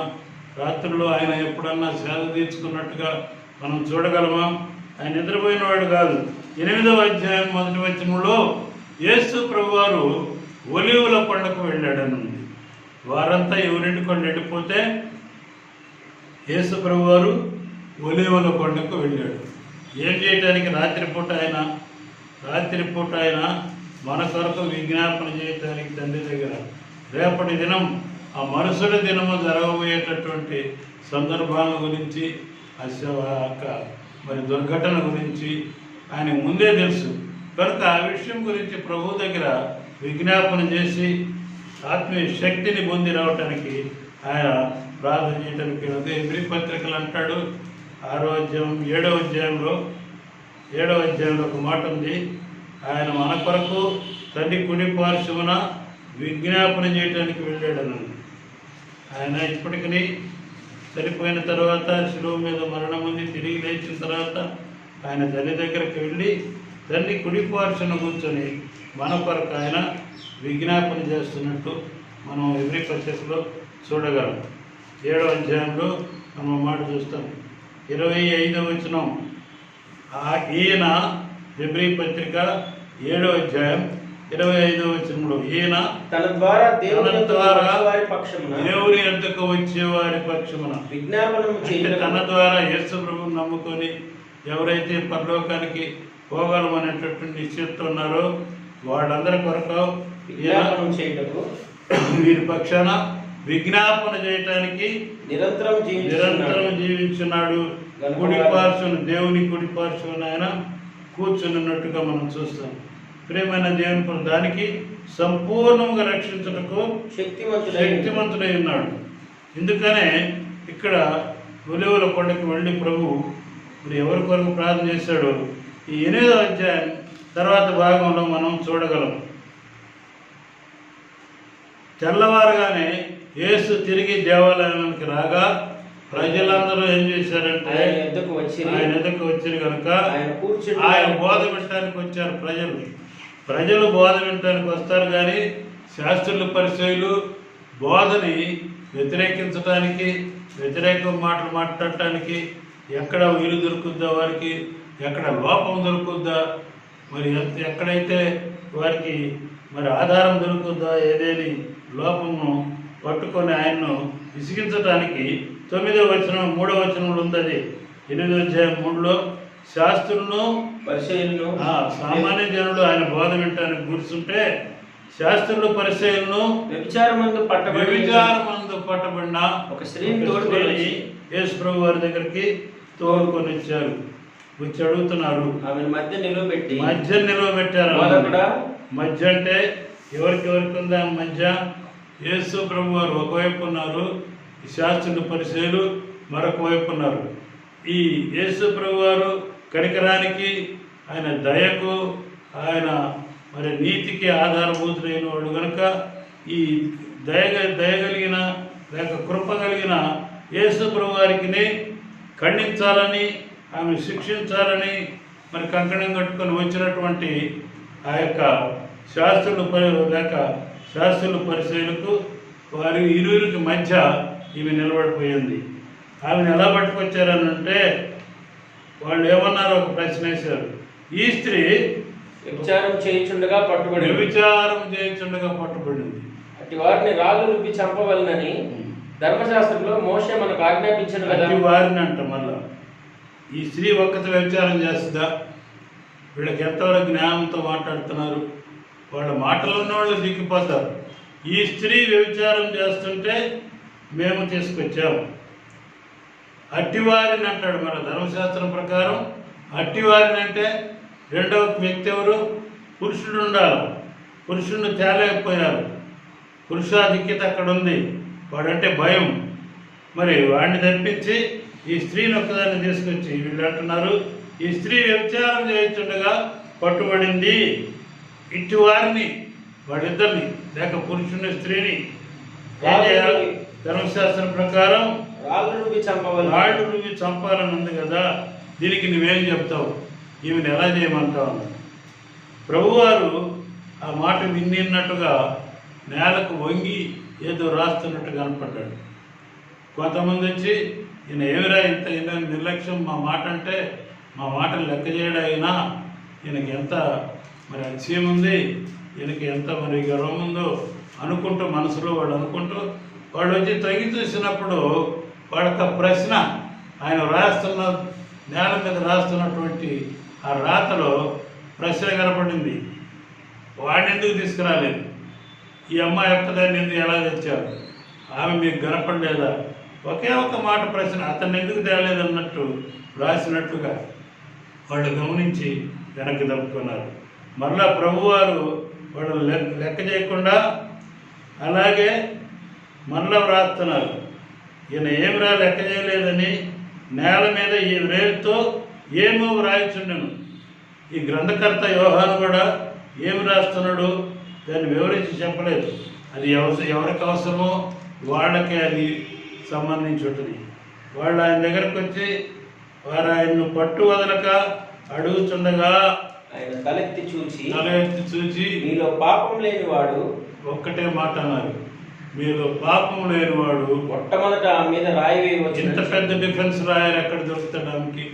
రాత్రుల్లో ఆయన ఎప్పుడన్నా సేద తీర్చుకున్నట్టుగా మనం చూడగలమా? ఆయన నిద్రపోయిన వాడు కాదు. 8వ అధ్యాయం 1వ వచనంలో యేసు ప్రభువారు ఒలీవల కొండకు వెళ్ళాడని ఉంది. వారంతా ఎవరింటికి వాళ్ళు వెళ్ళిపోతే యేసు ప్రభువారు ఒలీవల కొండకు వెళ్ళాడు. ఏం చేయడానికి? రాత్రిపూట ఆయన మన కొరకు విజ్ఞాపన చేయడానికి తండ్రి దగ్గర రేపటి దినం ఆ మరుసటి దినము జరగబోయేటటువంటి సందర్భాల గురించి మరి దుర్ఘటన గురించి ఆయన ముందే తెలుసు కనుక ఆ విషయం గురించి ప్రభు దగ్గర విజ్ఞాపన చేసి ఆత్మీయ శక్తిని పొంది రావటానికి ఆయన ప్రార్థన చేయడానికి హెబ్రీ పత్రికలు అంటాడు 6వ అధ్యాయం 7వ అధ్యాయంలో 7వ అధ్యాయంలో ఒక మాట ఉంది, ఆయన మన కొరకు తండ్రి కుడి పార్శ్వమున విజ్ఞాపన చేయడానికి వెళ్ళాడని. ఆయన ఇప్పటికీ చనిపోయిన తర్వాత శిలువ మీద మరణం ఉంది, తిరిగి లేచిన తర్వాత ఆయన తల్లి దగ్గరికి వెళ్ళి తండ్రి కుడి పార్శ్వన కూర్చొని మన కొరకు ఆయన విజ్ఞాపన చేస్తున్నట్టు మనం ఎబ్రీ పత్రికలో చూడగలం. 7వ అధ్యాయంలో మనం మాట చూస్తాం. 25వ వచనం, ఈయన ఎబ్రీ పత్రిక 7వ అధ్యాయం 25వ వచనంలో, ఈయన తన ద్వారా దేవుని యొద్దకు వచ్చే వారి పక్షమున విజ్ఞాపనం అంటే తన ద్వారా యేసు ప్రభువును నమ్ముకొని ఎవరైతే పరలోకానికి పోగలమనేటటువంటి నిశ్చయిత ఉన్నారో వాళ్ళందరి కొరకు విజ్ఞాపనం చేయటకు వీరి పక్షాన విజ్ఞాపన చేయటానికి నిరంతరం జీవించున్నాడు. కుడి పార్శ్వన, దేవుని కుడి పార్శ్వన ఆయన కూర్చున్నట్టుగా మనం చూస్తాం. ప్రియమైన దేవుని దానికి సంపూర్ణంగా రక్షించుటకు శక్తిమంతుడై ఉన్నాడు. ఎందుకనే ఇక్కడ ఒలీవల కొండకి వెళ్ళి ప్రభు ఇప్పుడు ఎవరి కొరకు ప్రార్థన చేశాడో ఈ 8వ అధ్యాయం తర్వాత భాగంలో మనం చూడగలం. తెల్లవారుగానే యేసు తిరిగి దేవాలయానికి రాగా ప్రజలందరూ ఏం చేశారంటే ఆయన ఎద్దకు వచ్చారు కనుక ఆయన బోధ వినటానికి వచ్చారు. ప్రజలు బోధ వినటానికి వస్తారు, కానీ శాస్త్రుల పరిచయులు బోధని వ్యతిరేకించడానికి, వ్యతిరేక మాటలు మాట్లాడటానికి ఎక్కడ వీలు దొరుకుద్దా, వారికి ఎక్కడ లోపం దొరుకుద్దా, మరి ఎక్కడైతే వారికి మరి ఆధారం దొరుకుద్దా, ఏదేని లోపమును పట్టుకొని ఆయన్ను విసిగించడానికి 9వ వచనం 3వ వచనంలో ఉంది. అది 8వ అధ్యాయం 3లో శాస్త్రులను పరిచయులను సామాన్య జనులు ఆయన బోధ వినటానికి కూర్చుంటే శాస్త్రులు పరిచయులను వ్యభిచారమందు పట్టబడిన ఒక స్త్రీని తోడుకొని యేసు ప్రభు వారి దగ్గరికి తోడుకొని వచ్చారు. వచ్చి అడుగుతున్నారు, ఆమె మధ్య నిలవబెట్టారు. మధ్య అంటే ఎవరికి ఉందా మధ్య? యేసు ప్రభు వారు ఒకవైపు ఉన్నారు, ఈ శాస్త్రులు పరిచయులు మరొక వైపు ఉన్నారు. ఈ యేసు ప్రభు వారు కనికరానికి, ఆయన దయకు, ఆయన మరి నీతికి ఆధారభూతులైన వాడు కనుక ఈ దయగలిగిన లేక కృప కలిగిన యేసు ప్రభు వారికి ఖండించాలని, ఆమె శిక్షించాలని మరి కంకణం కట్టుకొని వచ్చినటువంటి ఆ యొక్క శాస్త్రులు పరిచయులకు వారి ఇరువురికి మధ్య ఈమె నిలబడిపోయింది. ఆమెను ఎలా పట్టుకొచ్చారని అంటే వాళ్ళు ఏమన్నారు, ఒక ప్రశ్న వేశారు. ఈ స్త్రీ వ్యభిచారం చేయించుండగా పట్టుబడింది. అట్టి వారిని రాళ్ళు రుబ్బి చంపవలనని ధర్మశాస్త్రంలో మోషే మనకు ఆజ్ఞాపించిన కదా. అట్టి వారిని అంట మళ్ళా ఈ స్త్రీ ఒక్కత వ్యభిచారం చేస్తుందా? వీళ్ళకి ఎంతవరకు జ్ఞానంతో మాట్లాడుతున్నారు? వాళ్ళ మాటలు ఉన్న వాళ్ళు దిక్కిపోతారు. ఈ స్త్రీ వ్యభిచారం చేస్తుంటే మేము తీసుకొచ్చాము. అట్టివారిని అంటాడు. మన ధర్మశాస్త్రం ప్రకారం అట్టివారిని అంటే రెండవ వ్యక్తి ఎవరు? పురుషుడు ఉండాలి. పురుషుడిని తేలేకపోయారు. పురుషాధిక్యత అక్కడ ఉంది. వాడంటే భయం. మరి వాడిని తప్పించి ఈ స్త్రీని ఒక్కదాన్ని తీసుకొచ్చి వీళ్ళు అంటున్నారు, ఈ స్త్రీ వ్యభిచారం చేస్తుండగా పట్టుబడింది. ఇటు వారిని, వాళ్ళిద్దరిని లేక పురుషుని స్త్రీని ఏం చేయాలి? ధర్మశాస్త్రం ప్రకారం రాళ్ళు రువ్వి చంపాలని ఉంది కదా. దీనికి నువ్వేం చెప్తావు? ఈమెను ఎలా చేయమంటావు? ప్రభువారు ఆ మాట విన్నట్టుగా నేలకు వంగి ఏదో రాస్తున్నట్టు కనపడ్డాడు. కొంతమంది వచ్చి ఈయన ఏమిరా ఇంత నిర్లక్ష్యం, మా మాట అంటే మా మాటలు లెక్క చేయడాయినా ఈయనకి ఎంత మరి అతిశయం ఉంది, ఈయనకి ఎంత మరి గర్వం ఉందో అనుకుంటూ మనసులో వాళ్ళు వచ్చి తగ్గి చూసినప్పుడు వాళ్ళొక ప్రశ్న, ఆయన రాస్తున్న నేల మీద రాస్తున్నటువంటి ఆ రాతలో ప్రశ్న కనపడింది. వాడిని ఎందుకు తీసుకురాలేదు? ఈ అమ్మాయి ఒక్కదాన్ని ఎందుకు ఎలా తెచ్చారు? ఆమె మీకు కనపడలేదా? ఒకే ఒక మాట ప్రశ్న, అతన్ని ఎందుకు తేలేదన్నట్టు రాసినట్లుగా వాళ్ళు గమనించి వెనక్కి తప్పుకున్నారు. మరలా ప్రభువారు వాళ్ళు లెక్క చేయకుండా అలాగే మరలా వ్రాస్తున్నారు. ఈయన ఏమిరా లెక్క చేయలేదని నేల మీద ఈ రేలుతో ఏమో వ్రాయిచుండెను. ఈ గ్రంథకర్త యోహాను కూడా ఏమి రాస్తున్నాడు దాన్ని వివరించి చెప్పలేదు. అది ఎవరికి అవసరమో వాళ్ళకే అది సంబంధించి ఉంటుంది. వాళ్ళు ఆయన దగ్గరకు వచ్చి వారు ఆయన్ను పట్టు వదలక అడుగుతుండగా ఆయన తలెత్తి చూచి మీలో పాపం లేనివాడు ఒక్కటే మాట అన్నారు, మీలో పాపం లేనివాడు మొట్టమొదట మీద రాయి వేయవచ్చు. ఇంత పెద్ద డిఫెన్స్ రాయరు ఎక్కడ దొరుకుతాడు ఆమెకి?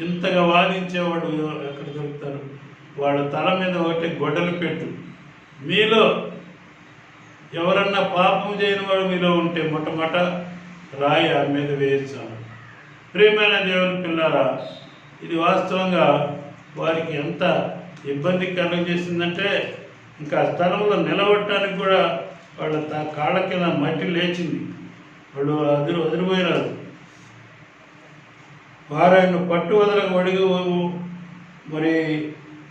ఇంతగా వాదించేవాడు ఎక్కడ దొరుకుతారు? వాళ్ళ తల మీద ఒకటి గొడ్డలు పెట్టు, మీలో ఎవరన్నా పాపం చేయని వాడు మీలో ఉంటే మొట్టమొదట రాయి ఆమె మీద వేయించాను. ప్రియమైన దేవుని పిల్లారా, ఇది వాస్తవంగా వారికి ఎంత ఇబ్బంది కలుగజేసిందంటే ఇంకా స్థలంలో నిలబడటానికి కూడా వాళ్ళ కాళ్ళ కింద మట్టి లేచింది. వాళ్ళు వదిలిపోయినారు. వారు ఆయన పట్టు వదలకు మరి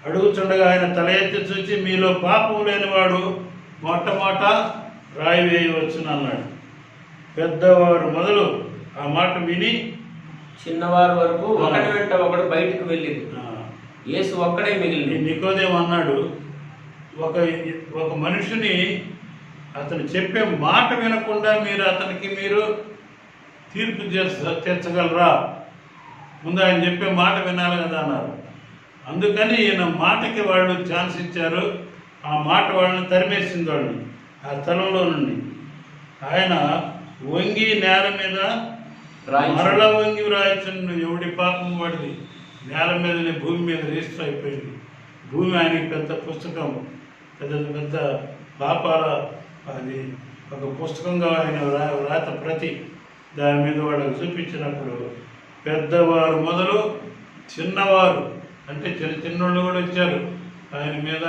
అడుగుతుండగా ఆయన తల ఎత్తి చూసి మీలో పాపం లేనివాడు మొట్టమొదట రాయి వేయవచ్చును అన్నాడు. పెద్దవారు మొదలు ఆ మాట విని చిన్నవారు వరకు ఒకటి వెంట ఒకడు బయటకు వెళ్ళింది. యేసు ఒక్కడే మిగిలింది. నికోదేము అన్నాడు, ఒక మనిషిని అతను చెప్పే మాట వినకుండా మీరు తీర్పు తీర్చగలరా? ముందు ఆయన చెప్పే మాట వినాలి కదా అన్నారు. అందుకని ఈయన మాటకి వాళ్ళు ఛాన్స్ ఇచ్చారు. ఆ మాట వాళ్ళని తరిమేసింది. వాళ్ళని ఆ స్థలంలో నుండి ఆయన వంగి నేల మీద మరల వంగి రాయించండు. ఎవడి పాపం వాడిది నేల మీదనే భూమి మీద రిజిస్టర్ అయిపోయింది. భూమి ఆయనకి పెద్ద పుస్తకం, పెద్ద పాపాల అది ఒక పుస్తకంగా ఆయన రాత ప్రతి దాని మీద వాళ్ళకి చూపించినప్పుడు పెద్దవారు మొదలు చిన్నవారు అంటే చిన్నోళ్ళు కూడా వచ్చారు ఆయన మీద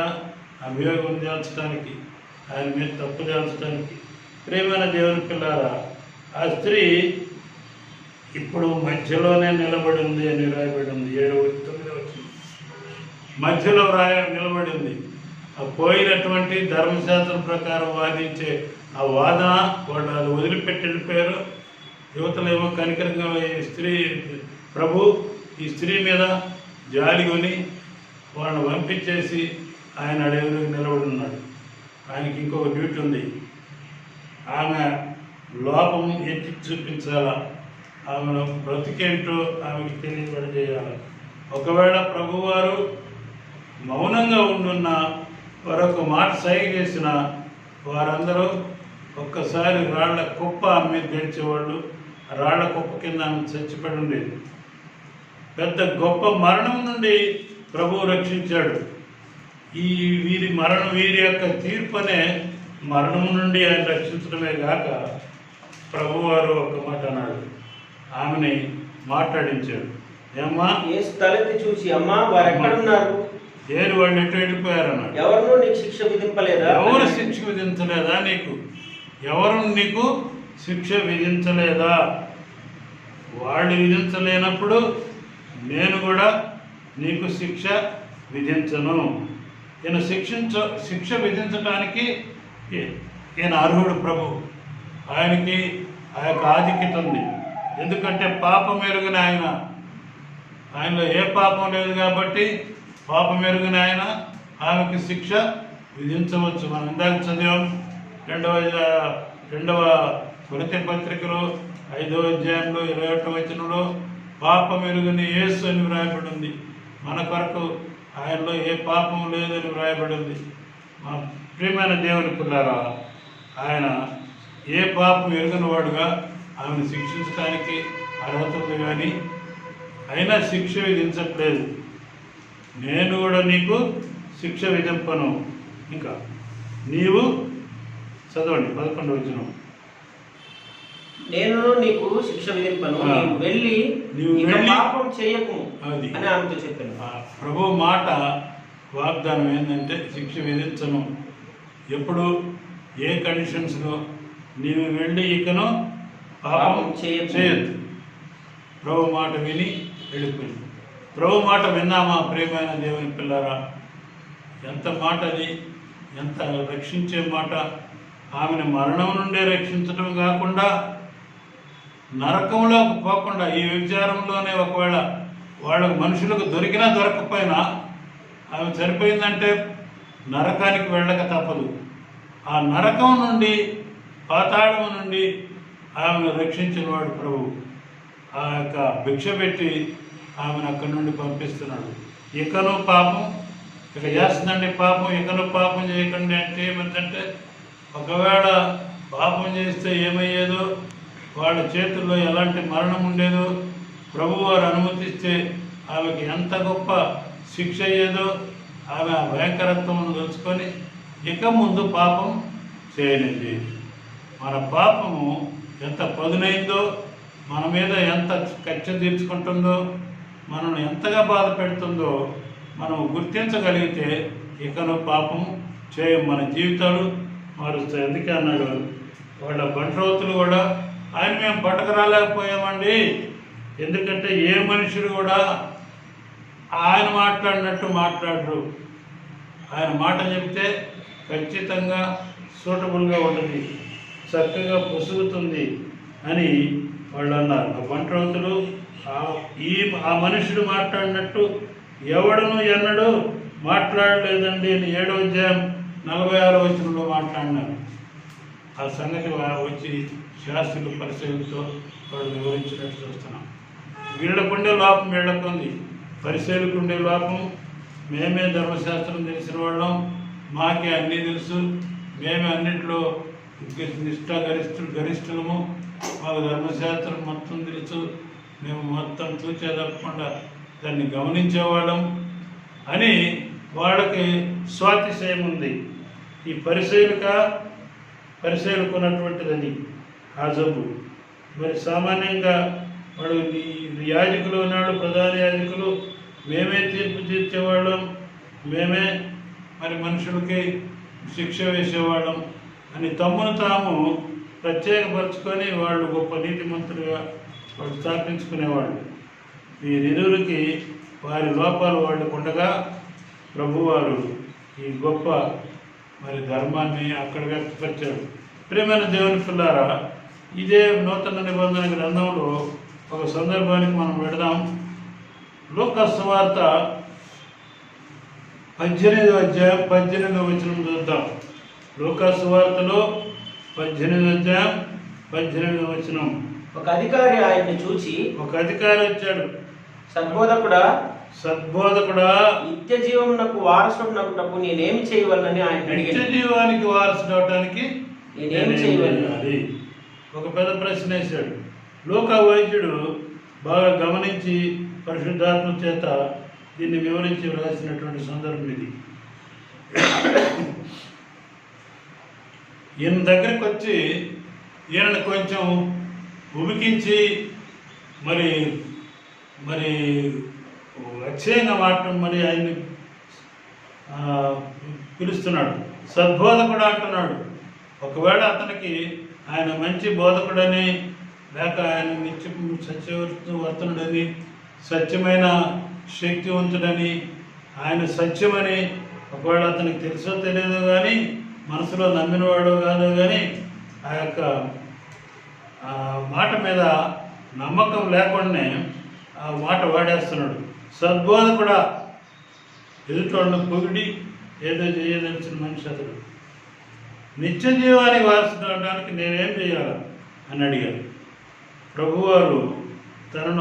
అభియోగం చేర్చడానికి, ఆయన మీద తప్పు చేర్చడానికి. ప్రియమైన దేవుని పిల్లారా, ఆ స్త్రీ ఇప్పుడు మధ్యలోనే నిలబడి ఉంది అని రాయబడి ఉంది. 7:9 వచ్చింది. మధ్యలో నిలబడి ఉంది. ఆ పోయినటువంటి ధర్మశాస్త్రం ప్రకారం వాదించే ఆ వాదన వాళ్ళు అది వదిలిపెట్టి వెళ్ళిపోయారు. యువతలేమో కనికరంగా ఈ స్త్రీ ప్రభు ఈ స్త్రీ మీద జాలి కొని వాళ్ళని పంపించేసి ఆయన అడవిలో నిలబడి ఉన్నాడు. ఆయనకి ఇంకొక డ్యూటీ ఉంది. ఆమె లోపం ఎత్తి చూపించాలా, ఆమెను బ్రతికేంటో ఆమెకి తెలియబడజేయాలి. ఒకవేళ ప్రభువారు మౌనంగా ఉండున్న మరొక మాట సైగ చేసిన వారందరూ ఒక్కసారి రాళ్ల కుప్ప ఆమె మీద గడిచేవాళ్ళు. రాళ్ల కుప్ప కింద ఆమె చచ్చిపడి ఉండేది. పెద్ద గొప్ప మరణం నుండి ప్రభువు రక్షించాడు. వీరి యొక్క తీర్పు అనే మరణం నుండి ఆయన రక్షించడమే కాక ప్రభువారు ఒక మాట అన్నాడు, ఆమెని మాట్లాడించాడు. ఏమ్మా యేసు తలెత్తి చూసి అమ్మా వారు ఎక్కడున్నారు? ఏరు వాళ్ళు ఎటు వెళ్ళిపోయారన్నాడు. ఎవరు నీకు శిక్ష విధింపలేదా? ఎవరు శిక్ష విధించలేదా నీకు? ఎవరు నీకు శిక్ష విధించలేదా? వాళ్ళు విధించలేనప్పుడు నేను కూడా నీకు శిక్ష విధించను. ఈయన శిక్ష విధించడానికి ఈయన అర్హుడు ప్రభు. ఆయనకి ఆ యొక్క ఆధిక్యత ఉంది. ఎందుకంటే పాపం ఎరుగని ఆయనలో ఏ పాపం లేదు కాబట్టి పాపం ఎరుగని ఆయన ఆమెకి శిక్ష విధించవచ్చు. మనం ఇందాక చదివాం 2వ కొరింథీ పత్రికలో 5వ అధ్యాయంలో 21వ వచనంలో పాపం ఎరుగని యేసు అని వ్రాయబడి ఉంది. మన కొరకు ఆయనలో ఏ పాపం లేదని వ్రాయబడి ఉంది. మా ప్రియమైన దేవుని పిల్లారా, ఆయన ఏ పాపం ఎరుగని వాడుగా ఆమెను శిక్షించడానికి అర్హత ఉంది. కానీ అయినా శిక్ష విధించట్లేదు. నేను కూడా నీకు శిక్ష విధింపను. ఇంకా నీవు చదవండి 11వ వచనం. నేను నీకు శిక్ష విధింపను, నీవు వెళ్ళి పాపం చేయకు అని ఆమెతో చెప్పాను. ప్రభు మాట వాగ్దానం ఏంటంటే శిక్ష విధించను. ఎప్పుడు ఏ కండిషన్స్లో? నీవు వెళ్ళి ఇకను పాపం చేయొద్దు. ప్రభు మాట విని వెళ్ళిపోయింది. ప్రభు మాట విన్నామా ప్రియమైన దేవుని పిల్లారా? ఎంత మాట అది, ఎంత రక్షించే మాట. ఆమెను మరణం నుండే రక్షించడం కాకుండా నరకంలోకి పోకుండా ఈ విచారంలోనే ఒకవేళ వాళ్ళకు మనుషులకు దొరికినా దొరకకపోయినా ఆమె చనిపోయిందంటే నరకానికి వెళ్ళక తప్పదు. ఆ నరకం నుండి, పాతాళం నుండి ఆమెను రక్షించిన వాడు ప్రభువు. ఆ యొక్క భిక్ష పెట్టి ఆమెను అక్కడి నుండి పంపిస్తున్నాడు. ఇకను పాపం ఇక చేస్తుందండి పాపం, ఇకను పాపం చేయకండి అంటే ఏమిటంటే, ఒకవేళ పాపం చేస్తే ఏమయ్యేదో, వాళ్ళ చేతుల్లో ఎలాంటి మరణం ఉండేదో, ప్రభువు వారు అనుమతిస్తే ఆమెకి ఎంత గొప్ప శిక్ష అయ్యేదో ఆమె ఆ భయంకరత్వమును తెలుసుకొని ఇక ముందు పాపం చేయనిది. మన పాపము ఎంత పదునైందో, మన మీద ఎంత కచ్చ తీర్చుకుంటుందో, మనల్ని ఎంతగా బాధ పెడుతుందో మనం గుర్తించగలిగితే ఇకను పాపం చేయం, మన జీవితాలు మారుస్తాయి. అందుకే అన్నాడు వాళ్ళ బంట్రోతులు కూడా, ఆయన మేము పట్టుకురాలేకపోయామండి, ఎందుకంటే ఏ మనుషుడు కూడా ఆయన మాట్లాడినట్టు మాట్లాడరు. ఆయన మాట చెప్తే ఖచ్చితంగా సూటబుల్గా ఉంటుంది, చక్కగా పొసుగుతుంది అని వాళ్ళు అన్నారు. ఆ బంట్రోతులు ఆ మనుషుడు మాట్లాడినట్టు ఎవడను ఎన్నడూ మాట్లాడలేదండి అని 7వ అధ్యాయం 46వ వచనంలో మాట్లాడినారు. ఆ సంగతి వచ్చి శాస్త్రులు పరిశీలనతో వాళ్ళు వివరించినట్టు చూస్తున్నాం. వీళ్ళకుండే లోపం వీళ్ళకుంది, పరిశీలకుండే లోపం. మేమే ధర్మశాస్త్రం తెలిసిన వాళ్ళం, మాకే అన్నీ తెలుసు, మేమే అన్నింటిలో గరిష్ఠులము, మాకు ధర్మశాస్త్రం మొత్తం తెలుసు, మేము మొత్తం తూచేదప్పకుండా దాన్ని గమనించేవాళ్ళం అని వాళ్ళకి స్వాతిశయం ఉంది. ఈ పరిశీలకున్నటువంటిది అది ఆ జబ్బు. మరి సామాన్యంగా వాడు యాజకులు ఉన్నాడు, ప్రధాన యాజకులు, మేమే తీర్పు తీర్చేవాళ్ళం, మేమే మరి మనుషులకి శిక్ష వేసేవాళ్ళం అని తమ్మును తాము ప్రత్యేకపరుచుకొని వాళ్ళు గొప్ప నీతిమంతులుగా వాళ్ళు స్థాపించుకునేవాళ్ళు. వీరిరువురికి వారి లోపాలు వాళ్ళకు ఉండగా ప్రభువారు ఈ గొప్ప మరి ధర్మాన్ని అక్కడ వ్యక్తపరిచాడు. ప్రియమైన దేవుని పిల్లారా, ఇదే నూతన నిబంధన గ్రంథంలో ఒక సందర్భానికి మనం వెళదాం. లూకా సువార్త 18వ అధ్యాయం 18వ వచనం చూద్దాం. లూకా సువార్తలో 18వ అధ్యాయం 18వ వచనం. ఒక అధికారి ఆయన్ని చూచి, ఒక అధికారి వచ్చాడు, సద్బోధకుడా నిత్య జీవమునకు వారసునకు నేనేమి చేయవలనని ఆయన అడిగాడు. నిత్య జీవానికి వారసుడు అవటానికి నేనేమి చేయవలనని ఒక పెద్ద ప్రశ్న వేశాడు. లూకా వైద్యుడు బాగా గమనించి పరిశుద్ధాత్మ చేత దీన్ని వివరించి వ్రాసినటువంటి సందర్భం ఇది. ఈయన దగ్గరికి వచ్చి ఈయనను కొంచెం ఉబికించి మరి మరి అక్షయంగా మాట్లాడు మరి ఆయన్ని పిలుస్తున్నాడు. సద్బోధకుడు అంటున్నాడు. ఒకవేళ అతనికి ఆయన మంచి బోధకుడని, లేక ఆయన నిత్య సత్యవర్తనుడని, సత్యమైన శక్తివంతుడని, ఆయన సత్యమని ఒకవేళ అతనికి తెలుసో తెలియదో కానీ, మనసులో నమ్మినవాడో కాదో కానీ, ఆ యొక్క మాట మీద నమ్మకం లేకుండానే ఆ మాట వాడేస్తున్నాడు. సద్బోధకుడా, ఎదుటోళ్ళను పొగిడి ఏదో చేయదలిచిన మనిషి అతడు. నిత్య జీవానికి వారసుడు అవడానికి నేనేం చేయాలి అని అడిగాడు. ప్రభువారు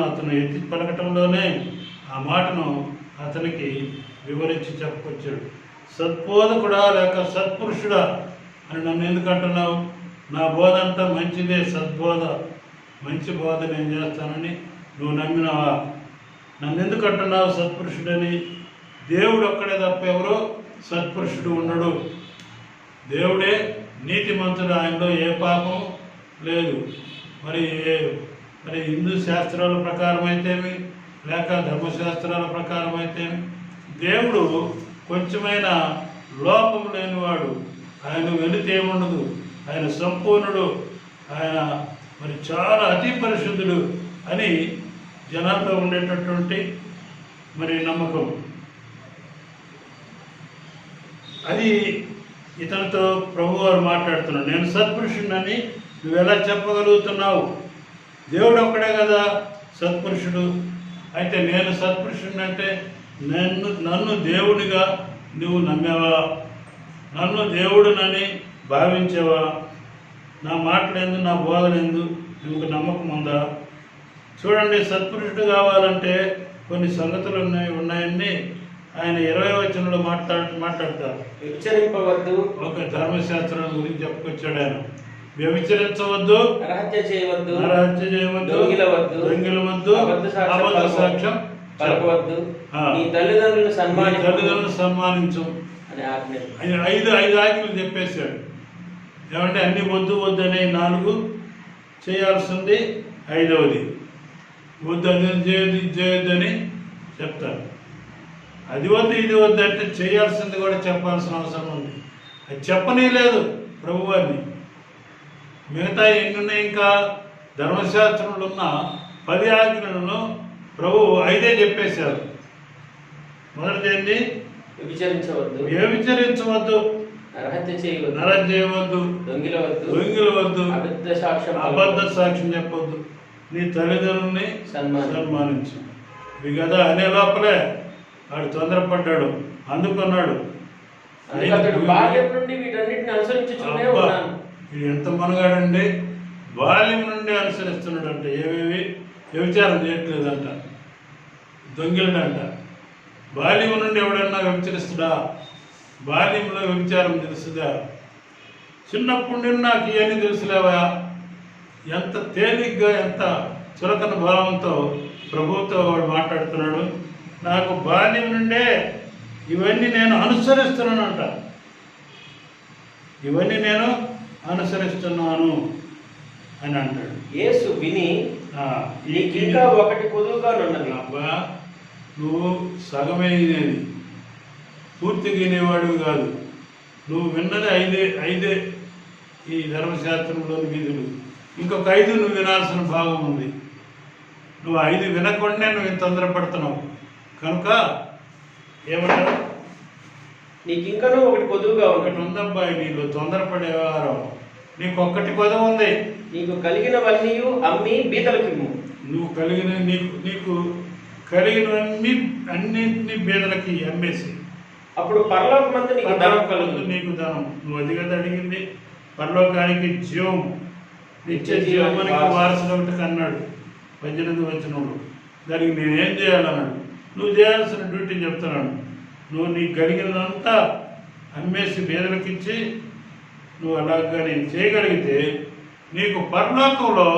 అతను ఎత్తి పలకటంలోనే ఆ మాటను అతనికి వివరించి చెప్పుకొచ్చాడు. సద్బోధకుడా లేక సత్పురుషుడా అని నన్ను ఎందుకు అంటున్నావు? నా బోధ అంతా మంచిదే, సద్బోధ, మంచి బోధ నేను చేస్తానని నువ్వు నమ్మినావా? నన్ను ఎందుకు అంటున్నావు సత్పురుషుడని? దేవుడు ఒక్కడే తప్ప ఎవరో సత్పురుషుడు ఉండడు. దేవుడే నీతిమంతుడు, ఆయనలో ఏ పాపం లేదు. మరి హిందూ శాస్త్రాల ప్రకారం అయితేమి, లేక ధర్మశాస్త్రాల ప్రకారం అయితేమి, దేవుడు కొంచెమైన లోపం లేనివాడు. ఆయన వెళితే ఏముండదు, ఆయన సంపూర్ణుడు, ఆయన మరి చాలా అతి పరిశుద్ధుడు అని జనాల్లో ఉండేటటువంటి మరి నమ్మకం. అది ఇతనితో ప్రభువారు మాట్లాడుతున్నాడు. నేను సత్పురుషుడిని నువ్వు ఎలా చెప్పగలుగుతున్నావు? దేవుడు ఒక్కడే కదా సత్పురుషుడు. అయితే నేను సత్పురుషుడిని అంటే నన్ను దేవునిగా నువ్వు నమ్మావా? నన్ను దేవుడునని భావించావా? నా మాటలేందు, నా బోధలేందు నీకు నమ్మకం ఉందా? చూడండి, సత్పురుషుడు కావాలంటే కొన్ని సంగతులు ఉన్నాయని ఆయన 20వ వచనంలో మాట్లాడతారు. వ్యభిచరింపవద్దు, ఒక ధర్మశాస్త్రం గురించి చెప్పుకొచ్చాడు ఆయన. వ్యభిచరించవద్దు, నరహత్య చేయవద్దు, దొంగిలవద్దు, అబద్ధ సాక్ష్యం పలకవద్దు, నీ తల్లిదండ్రులను సన్మానించు అని ఆజ్ఞ. ఐదు ఆజ్ఞలు చెప్పేశాడు. ఏమంటే అన్ని వద్దు అనే 4 చేయాల్సింది 5వది వద్దు, అది చేయొద్దని చెప్తారు. అది వద్దు ఇది వద్దు అంటే చేయాల్సింది కూడా చెప్పాల్సిన అవసరం ఉంది. అది చెప్పనే లేదు ప్రభువారిని. మిగతా ఎన్ని ఇంకా ధర్మశాస్త్రంలో ఉన్న 10 ఆజ్ఞలను ప్రభు 5 చెప్పేశారు. మొదటిది వ్యభిచరించవద్దు, నరహత్య చేయవద్దు, దొంగిలవద్దు, అబద్ధ సాక్ష్యం చెప్పవద్దు, నీ తల్లిదండ్రుల్ని సన్మానించు. ఇవి కదా అనే లోపలే వాడు తొందరపడ్డాడు, అందుకున్నాడు. ఇది ఎంత మనగాడండి! బాల్యం నుండి అనుసరిస్తున్నాడంట. ఏవేవి వ్యభిచారం చేయట్లేదంట, దొంగిలడంట. బాల్యం నుండి ఎవడన్నా వ్యభిచరిస్తుడా? బాల్యంలో వ్యభిచారం తెలుసుదా? చిన్నప్పటి నుండి నాకు ఇవన్నీ తెలుసులేవా? ఎంత తేలిగ్గా, ఎంత చులకన భావంతో ప్రభువుతో వాడు మాట్లాడుతున్నాడు. నాకు బాల్యం నుండే ఇవన్నీ నేను అనుసరిస్తున్నానంట. ఇవన్నీ నేను అనుసరిస్తున్నాను అని అంటాడు. యేసు విని నీకు ఇంకా ఒకటి కొదువుగా ఉన్నది. అబ్బా, నువ్వు సగమే వినేది, పూర్తిగా వినేవాడు కాదు. నువ్వు విన్నది 5 ఈ ధర్మశాస్త్రంలోని విధులు. ఇంకొక 5 నువ్వు వినాల్సిన భాగం ఉంది. నువ్వు 5 వినకుండానే నువ్వు ఇంత తొందరపడుతున్నావు. కనుక ఏమంటారు? నీకు ఇంకనూ ఒకటి కొదువుగా ఒకటి ఉందబ్బాయి, నీళ్ళు తొందరపడే వ్యవహారం. నీకు ఒక్కటి కొదవ ఉంది. నీకు కలిగినవన్నీ అమ్మి బీదలకు ఇమ్ము. నువ్వు నీకు కలిగినవన్నీ అన్నింటినీ బీదలకి అమ్మేసి, అప్పుడు పరలోకమందు నీకు ధనం కలుగుతుంది. నీకు ధనం. నువ్వు అది కదా అడిగింది. పరలోకానికి జీవం, నిత్య జీవమానికి వారసుడు ఒకటి అన్నాడు 18వ వచనంలో. దానికి నేనేం చేయాలన్నాడు? నువ్వు చేయాల్సిన డ్యూటీ చెప్తున్నాను. నువ్వు నీకు కలిగినదంతా అమ్మేసి బీదలకు ఇచ్చి నువ్వు అలాగా నేను చేయగలిగితే నీకు పరలోకంలో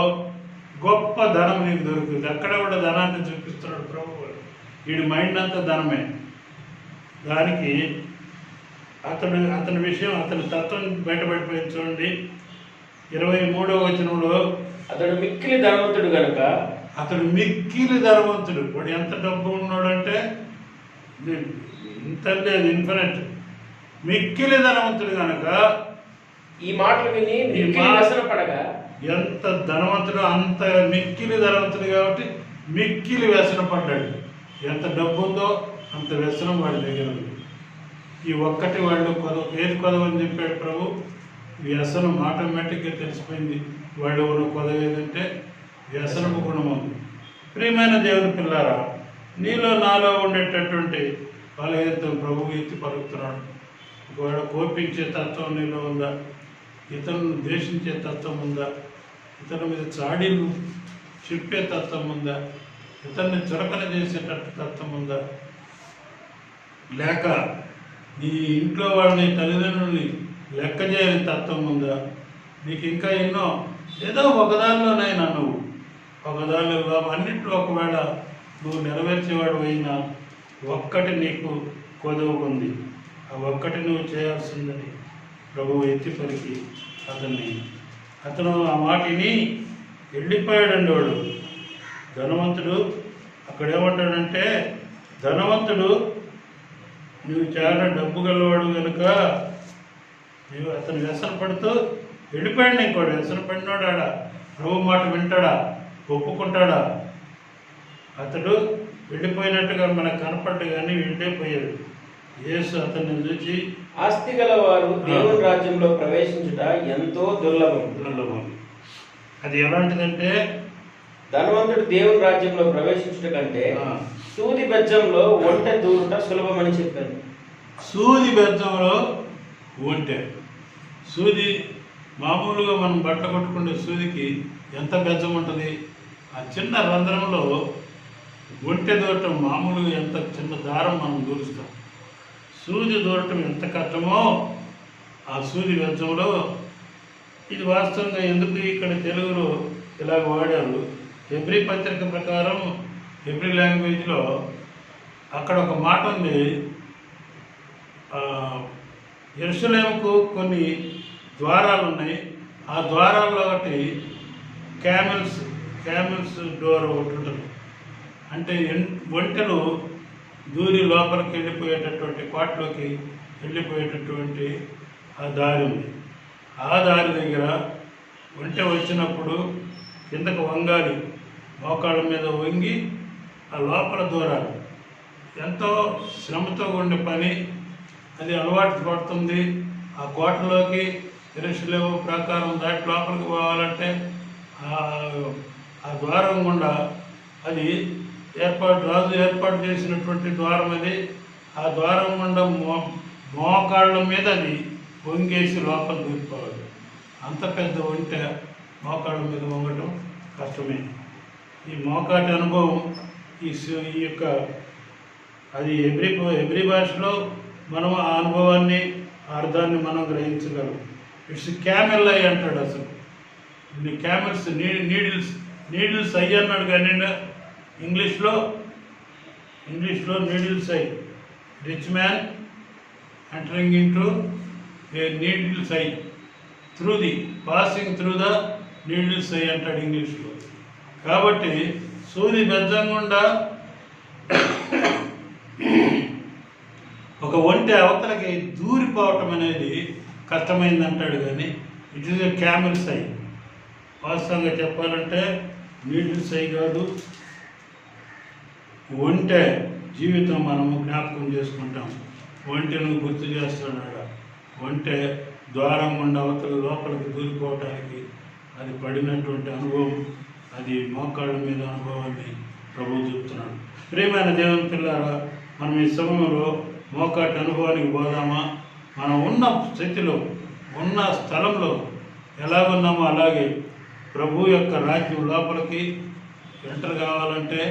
గొప్ప ధనం నీకు దొరుకుతుంది. అక్కడ కూడా ధనాన్ని చూపిస్తున్నాడు ప్రభు. వీడి మైండ్ అంతా ధనమే. దానికి అతని విషయం, అతని తత్వం బయటపడిపోయింది. చూడండి 23వ వచనంలో, అతడు మిక్కిలి ధనవంతుడు కనుక. అతడు మిక్కిలి ధనవంతుడు. వాడు ఎంత డబ్బు ఉన్నాడంటే ఇంత లేదు, ఇన్ఫినిట్. మిక్కిలి ధనవంతుడు కనుక ఈ మాటలు విని వ్యసనపడగా, ఎంత ధనవంతుడు అంత మిక్కిలి ధనవంతుడు కాబట్టి మిక్కిలి వ్యసన పడ్డాడు. ఎంత డబ్బు ఉందో అంత వ్యసనం వాడి దగ్గర ఉంది. ఈ ఒక్కటి వాళ్ళు ఏది కొదవని చెప్పాడు ప్రభు. వ్యసనం ఆటోమేటిక్గా తెలిసిపోయింది. వాళ్ళు ఉన్న కొదవ ఏదంటే వ్యసనపు గుణం ఉంది. ప్రియమైన దేవుని పిల్లారా, నీలో నాలో ఉండేటటువంటి బలహీనతను ప్రభు ఎత్తి పలుకుతున్నాడు. ఒకవేళ కోపించే తత్వం నీలో ఉందా? ఇతరులను ద్వేషించే తత్వం ఉందా? ఇతరుల మీద చాడీలు చెప్పే తత్వం ఉందా? ఇతరుని చురకన చేసేటట్టు తత్వం ఉందా? లేక నీ ఇంట్లో వాళ్ళని, తల్లిదండ్రుల్ని లెక్క చేయని తత్వం ఉందా? నీకు ఇంకా ఎన్నో, ఏదో ఒకదానిలోనైనా నువ్వు ఒకదానిలో అన్నింటిలో ఒకవేళ నువ్వు నెరవేర్చేవాడు అయినా ఒక్కటి నీకు కొదవుకుంది. ఆ ఒక్కటి నువ్వు చేయాల్సిందని ప్రభువు ఎత్తి పలికి అతను ఆ మాటిని వెళ్ళిపోయాడండి. వాడు ధనవంతుడు. అక్కడ ఏమంటాడంటే, ధనవంతుడు నువ్వు చాలా డబ్బు గలవాడు కనుక నువ్వు అతను వ్యసన పడుతూ వెళ్ళిపోయాడు. ఇంకోడు వ్యసన పడినాడు. ఆడ ప్రభు మాట వింటాడా? ఒప్పుకుంటాడా? అతడు వెళ్ళిపోయినట్టుగా మనకు కనపడ్డు, కానీ వెళ్ళిపోయాడు. యేసు అతన్ని చూసి, ఆస్తి గలవారు దేవుని రాజ్యంలో ప్రవేశించుట ఎంతో దుర్లభం. అది ఎలాంటిదంటే, ధనవంతుడు దేవుని రాజ్యంలో ప్రవేశించుట కంటే సూది బెజ్జంలో ఒంటె దూరుట సులభమని చెప్పాను. సూది బెజ్జంలో ఒంటె. సూది మామూలుగా మనం బట్ట కొట్టుకునే సూదికి ఎంత బెజ్జం ఉంటుంది? ఆ చిన్న రంధ్రంలో ఒంటె దూరటం మామూలుగా ఎంత చిన్న దారం మనం దూరుస్తాం. సూది దూరటం ఎంత కష్టమో ఆ సూది బెజ్జంలో. ఇది వాస్తవంగా ఎందుకు ఇక్కడ తెలుగులో ఇలాగ వాడారు? హెబ్రీ పత్రిక ప్రకారం హెబ్రీ లాంగ్వేజ్లో అక్కడ ఒక మాట ఉంది. యెరూషలేముకు కొన్ని ద్వారాలు ఉన్నాయి. ఆ ద్వారాల్లో ఒకటి క్యామెల్స్ డోర్ ఒకటి ఉంటుంది. అంటే ఒంటెలు దూరి లోపలికి వెళ్ళిపోయేటటువంటి కోటలోకి వెళ్ళిపోయేటటువంటి ఆ దారి ఉంది. ఆ దారి దగ్గర ఒంటె వచ్చినప్పుడు కిందకు వంగాలి, మోకాళ్ళ మీద వంగి ఆ లోపల దూరాలి. ఎంతో శ్రమతో ఉండే పని. అది అలవాటు పడుతుంది. ఆ కోటలోకి యెరూషలేము ప్రాకారం దాటి లోపలికి పోవాలంటే ఆ ద్వారం గుండా అది రాజు ఏర్పాటు చేసినటువంటి ద్వారం అది. ఆ ద్వారం గుండా మోకాళ్ళ మీద అది వంగేసి లోపల దూరిపోవాలి. అంత పెద్ద ఒంటె మోకాళ్ళ మీద వంగటం కష్టమే. ఈ మోకాటి అనుభవం ఈ యొక్క అది ఎవ్రీ భాషలో మనం ఆ అనుభవాన్ని అర్థాన్ని మనం గ్రహించగలం. ఇట్స్ క్యామెల్ ఐ అంటాడు. అసలు క్యామెల్స్ నీడిల్స్ ఐ అన్నాడు కానీ ఇంగ్లీష్లో needles I. Rich man entering in to A needles I passing through the needles I అంటాడు ఇంగ్లీష్లో. కాబట్టి సూది బెజ్జంగుండా ఒక ఒంటె అవతలకి దూరిపోవటం అనేది కష్టమైంది అంటాడు. కానీ it is a camels I. వాస్తవంగా చెప్పాలంటే నీడిల్స్ ఐ కాదు, ఒంటె జీవితం మనము జ్ఞాపకం చేసుకుంటాం. ఒంటెను గుర్తు చేస్తాడు. ఒంటె ద్వారం గుండా అవతల లోపలికి దూరిపోవటానికి అది పడినటువంటి అనుభవం, అది మోకాళ్ళ మీద అనుభవాన్ని ప్రభువు చెప్తున్నాడు. ప్రియమైన దేవుని పిల్లారా, మనం ఈ సమయంలో మోకాటి అనుభవానికి పోదామా? మనం ఉన్న స్థితిలో, ఉన్న స్థలంలో ఎలాగున్నామో అలాగే ప్రభు యొక్క రాజ్యం లోపలికి ఎంటర్ కావాలంటే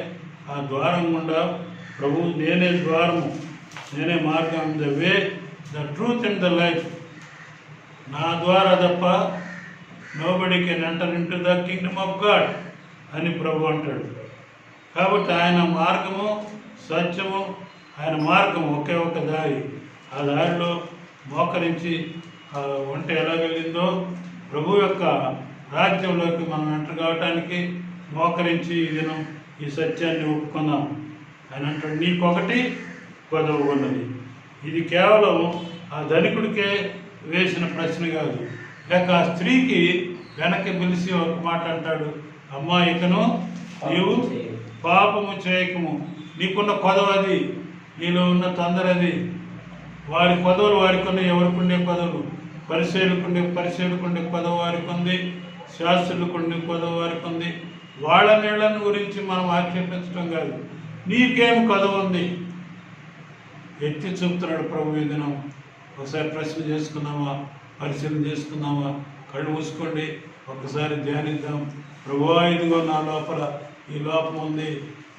ఆ ద్వారం గుండా ప్రభు నేనే ద్వారము, నేనే మార్గం, the way, the truth and the life, నా ద్వారా తప్ప nobody can enter in to the Kingdom of God అని ప్రభు అంటాడు. కాబట్టి ఆయన మార్గము, సత్యము, ఆయన మార్గం ఒకే ఒక దారి. ఆ దారిలో మోకరించి ఆ ఒంటె ఎలా వెళ్ళిందో ప్రభు యొక్క రాజ్యంలోకి మనం ఎంటర్ కావటానికి మోకరించి ఈ దినం ఈ సత్యాన్ని ఒప్పుకుందాం. ఆయన అంటాడు, నీకొకటి కొదవ ఉన్నది. ఇది కేవలం ఆ ధనికుడికే వేసిన ప్రశ్న కాదు. లేక ఆ స్త్రీకి వెనక్కి పిలిచి ఒక మాట అంటాడు, అమ్మా ఇకను నీవు పాపము చేయకము, నీకున్న కొదవది, నీలో ఉన్న తొందరది. వారి కొదవలు వారికి ఉన్నాయి, ఎవరికి ఉండే కొదవలు, పరిశీలకుండే కొదవ వారికి ఉంది, శాస్త్రులకుండే కొదవ వారికి ఉంది. వాళ్ళ నీళ్ళను గురించి మనం ఆక్షేపించడం కాదు, నీకేం కొదవ ఉంది ఎత్తి చూపుతున్నాడు ప్రభు. ఈ దినం ఒకసారి ప్రశ్న చేసుకుందామా, పరిశీలన చేసుకుందామా? కళ్ళు మూసుకోండి, ఒకసారి ధ్యానిద్దాం. ప్రభువా, ఇదిగో నా లోపల ఈ లోపం ఉంది,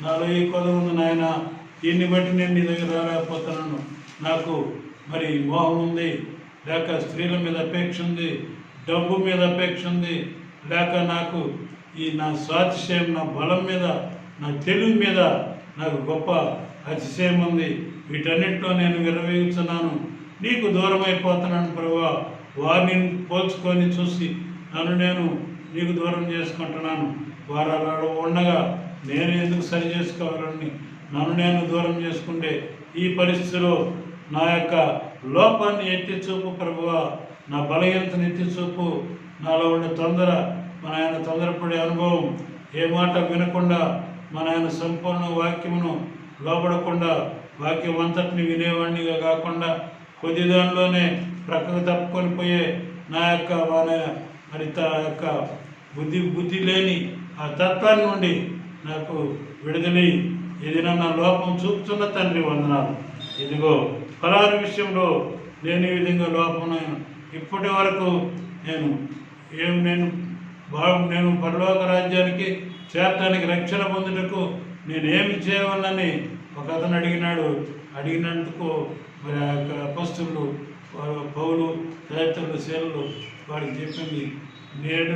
నాలో ఈ కొదవ ఉంది నాయన, దీన్ని బట్టి నేను నీ దగ్గర రాలేకపోతున్నాను. నాకు మరి మోహం ఉంది, లేక స్త్రీల మీద అపేక్ష ఉంది, డబ్బు మీద అపేక్ష ఉంది, లేక నాకు ఈ నా స్వాతిశయం, నా బలం మీద, నా తెలివి మీద నాకు గొప్ప అతిశయం ఉంది. వీటన్నిటిలో నేను విరవేగుతున్నాను, నీకు దూరం అయిపోతున్నాను ప్రభువా. వారిని పోల్చుకొని చూసి నన్ను నేను నీకు దూరం చేసుకుంటున్నాను. వారు అలా ఉండగా నేను ఎందుకు సరి చేసుకోవాలని నన్ను నేను దూరం చేసుకుంటే ఈ పరిస్థితిలో నా యొక్క లోపాన్ని ఎత్తి చూపు ప్రభువా, నా బలహీనతను ఎత్తి చూపు. నాలో ఉండే తొందర, మన ఆయన తొందరపడే అనుభవం, ఏ మాట వినకుండా మన ఆయన సంపూర్ణ వాక్యమును లోబడకుండా, వాక్యం అంతటిని వినేవాడినిగా కాకుండా కొద్ది దానిలోనే ప్రక్కకు తప్పుకొని పోయే నా యొక్క యొక్క బుద్ధి లేని ఆ తత్వాన్ని నుండి నాకు విడుదలై ఇది నా లోపం చూపుతున్న తండ్రి వందనాలు. ఇదిగో ఫలాని విషయంలో నేను ఈ విధంగా లోపమైనా ఇప్పటి వరకు నేను పరలోక రాజ్యానికి చేరటానికి రక్షణ పొందుటకు నేనేమి చేయవలనని ఒక అతను అడిగినందుకు మరి ఆ యొక్క అపొస్తలులు పౌలు తదితరులు శీలలు వాడికి చెప్పింది, నేను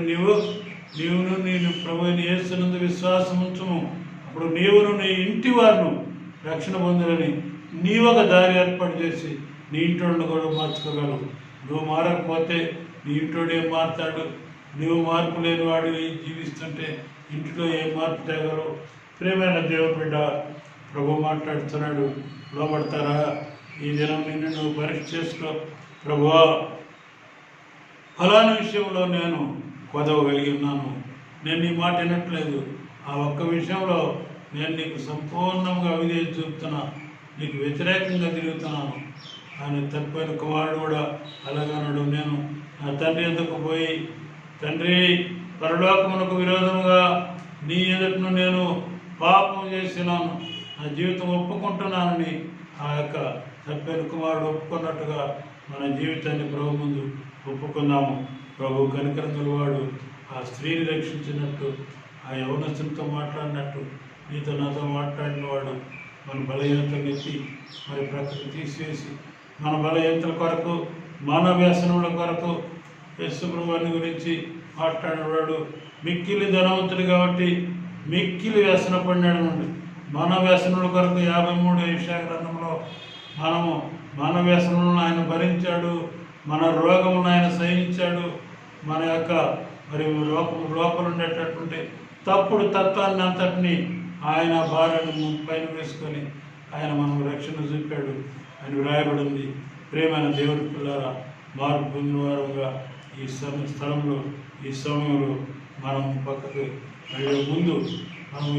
ప్రభువైన యేసునందు విశ్వాసం ఉంచుము, అప్పుడు నీవును నీ ఇంటి వారును రక్షణ పొందాలని నీవు ఒక దారి ఏర్పాటు చేసి నీ ఇంటోళ్ళను కూడా మార్చుకోగలవు. నువ్వు మారకపోతే నీ ఇంటోడు ఏం మారుతాడు? నువ్వు మార్పు లేని వాడు జీవిస్తుంటే ఇంటిలో ఏం మార్పు తేగలవు? ప్రియమైన దేవుని బిడ్డ, ప్రభు మాట్లాడుతున్నాడు, లోపడతారా? ఈ దినం నిన్ను నువ్వు పరీక్ష చేసుకో. ప్రభువా, ఫలానా విషయంలో నేను కొదవగలిగి ఉన్నాను, నేను నీ మాట వినట్లేదు, ఆ ఒక్క విషయంలో నేను నీకు సంపూర్ణంగా అవిధేయత చూపుతున్నా, నీకు వ్యతిరేకంగా తిరుగుతున్నాను. ఆయన తప్పిపోయిన కుమారుడు కూడా అలాగన్నాడు. నేను నా తండ్రి ఎదుకు పోయి, తండ్రి, పరలోకమునకు విరోధముగా నీ ఎదుటను నేను పాపం చేసినాను, నా జీవితం ఒప్పుకుంటున్నానని ఆ యొక్క తప్పిపోయిన కుమారుడు ఒప్పుకున్నట్టుగా మన జీవితాన్ని ప్రభు ముందు ఒప్పుకున్నాము. ప్రభు కనికరం గలవాడు ఆ స్త్రీని రక్షించినట్టు, ఆ యవనస్తునితో మాట్లాడినట్టు నీతో నాతో మాట్లాడిన వాడు మన బలహీనతలు ఎత్తి మరి ప్రకృతి తీసివేసి మన బలహీనతల కొరకు, మానవ వ్యసనముల కొరకు యేసుప్రభుని గురించి మాట్లాడేవాడు. మిక్కిలి ధనవంతుడు కాబట్టి మిక్కిలి వ్యసన పడినాడు. మానవ వ్యసనముల కొరకు 53 యెషయా గ్రంథంలో మానవ వ్యసనములను ఆయన భరించాడు, మన రోగములను ఆయన సహించాడు, మన యొక్క మరి లోపల ఉండేటటువంటి తప్పుడు తత్వాన్ని అంతటినీ ఆయన భార్యను పైన వేసుకొని ఆయన మనం రక్షణ చూపాడు అని వ్రాయబడింది. ప్రేమైన దేవుడి పిల్లల మార్పు పొందిన వారుగా ఈ స్థలంలో ఈ సమయంలో మనం పక్కకు వెళ్ళే ముందు మనం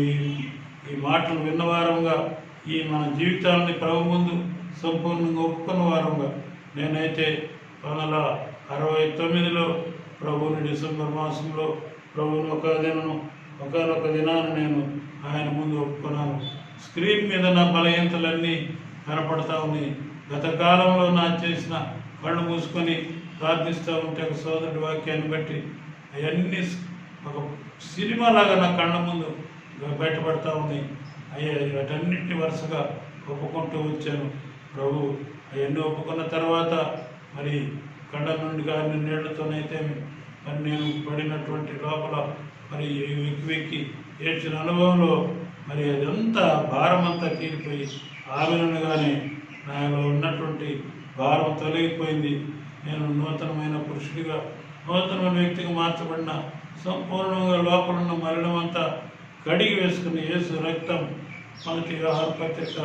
ఈ మాటలు విన్నవారంగా ఈ మన జీవితాన్ని ప్రభు ముందు సంపూర్ణంగా ఒప్పుకున్న వారంగా, నేనైతే 1969లో ప్రభువుని డిసెంబర్ మాసంలో ప్రభువుని ఒకనొక దినాన్ని నేను ఆయన ముందు ఒప్పుకున్నాను. స్క్రీన్ మీద నా బలహీనతలన్నీ కనపడతా ఉన్నాయి. గత కాలంలో నా చేసిన కళ్ళు మూసుకొని ప్రార్థిస్తూ ఉంటే ఒక సోదరుడి వాక్యాన్ని బట్టి అవన్నీ ఒక సినిమాలాగా నా కళ్ళ ముందు బయటపడతా ఉన్నాయి. వాటన్నిటిని వరుసగా ఒప్పుకుంటూ వచ్చాను. ప్రభు అవన్నీ ఒప్పుకున్న తర్వాత మరి కళ్ళ నుండి గారిని నీళ్లతోనైతే మరి నేను పడినటువంటి లోపల మరి వెక్కి ఏడ్చిన అనుభవంలో మరి అదంతా భారం అంతా తీరిపోయి ఆమెనుగానే నాలో ఉన్నటువంటి భారం తొలగిపోయింది. నేను నూతనమైన పురుషుడిగా, నూతనమైన వ్యక్తిగా మార్చబడిన, సంపూర్ణంగా లోపల ఉన్న మరణం అంతా కడిగి వేసుకున్న యేసు రక్తం, మొదటి యోహాను పత్రిక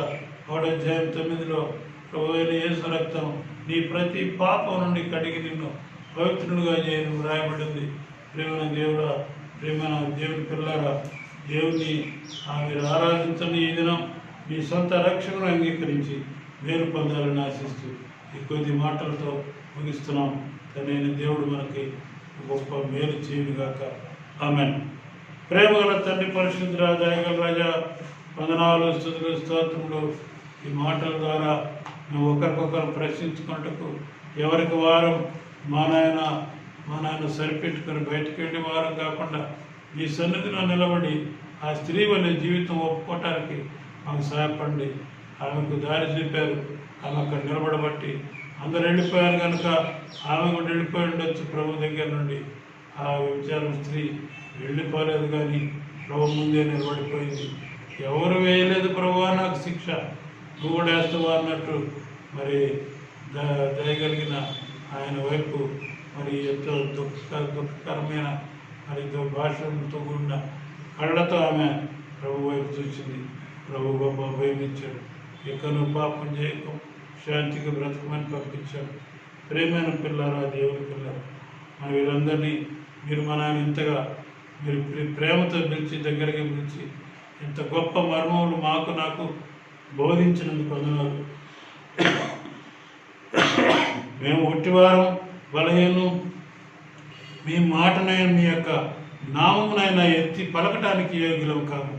1:9 ప్రభువైన యేసు రక్తం నీ ప్రతి పాపం నుండి కడిగి నిన్ను పవిత్రునిగా చేయడం రాయబడింది. ప్రేమైన దేవుని పిల్లారా, దేవుని మీరు ఆరాధించండి. ఈ దినం మీ సొంత రక్షణను అంగీకరించి మేలు పొందాలని ఆశిస్తూ ఈ కొద్ది మాటలతో ముగిస్తున్నాం. తనైన దేవుడు మనకి గొప్ప మేలు చేయుగాక. ఆమెన్. ప్రేమగల తండ్రి, పరిశుద్ధ దయగల రాజా, వందనాలు, స్తుతులు, స్తోత్రములు. ఈ మాటల ద్వారా మేము ఒకరికొకరు ప్రశ్నించుకుంటూ ఎవరికి వారం మా నాయన సరిపెట్టుకొని బయటకు వెళ్ళి వారం కాకుండా మీ సన్నిధిలో నిలబడి ఆ స్త్రీ వల్ల జీవితం ఒప్పుకోవటానికి మాకు సహాయపడండి. ఆమెకు దారి చూపారు, ఆమె అక్కడ నిలబడబట్టి అందరు వెళ్ళిపోయారు కనుక ఆమె కూడా వెళ్ళిపోయి ఉండొచ్చు ప్రభు దగ్గర నుండి. ఆ వ్యభిచారం స్త్రీ వెళ్ళిపోలేదు కానీ ప్రభు ముందే నిలబడిపోయింది. ఎవరు వేయలేదు ప్రభువా నాకు శిక్ష, నువ్వు కూడా వేస్తావా అన్నట్టు మరి దయగలిగిన ఆయన వైపు మరి ఎంతో దుఃఖకరమైన మరి భాషలతో కూడిన కళ్ళతో ఆమె ప్రభు వైపు చూసింది. ప్రభు గొప్ప భయం ఇచ్చాడు. ఎక్కడో పాపం చేయకు, శాంతికి బ్రతకమని పంపించాడు. ప్రేమైన పిల్లరా, దేవుని పిల్లలు, మన వీరందరినీ మీరు మన ఆయన ఇంతగా మీరు ప్రేమతో పిలిచి దగ్గరికి పిలిచి ఇంత గొప్ప మర్మములు నాకు బోధించినందుకు వందనాలు. మేము ఒట్టివారం, బలహీనం, మీ మాటనైనా మీ యొక్క నామమునైనా ఎత్తి పలకటానికి యోగ్యులం కాము.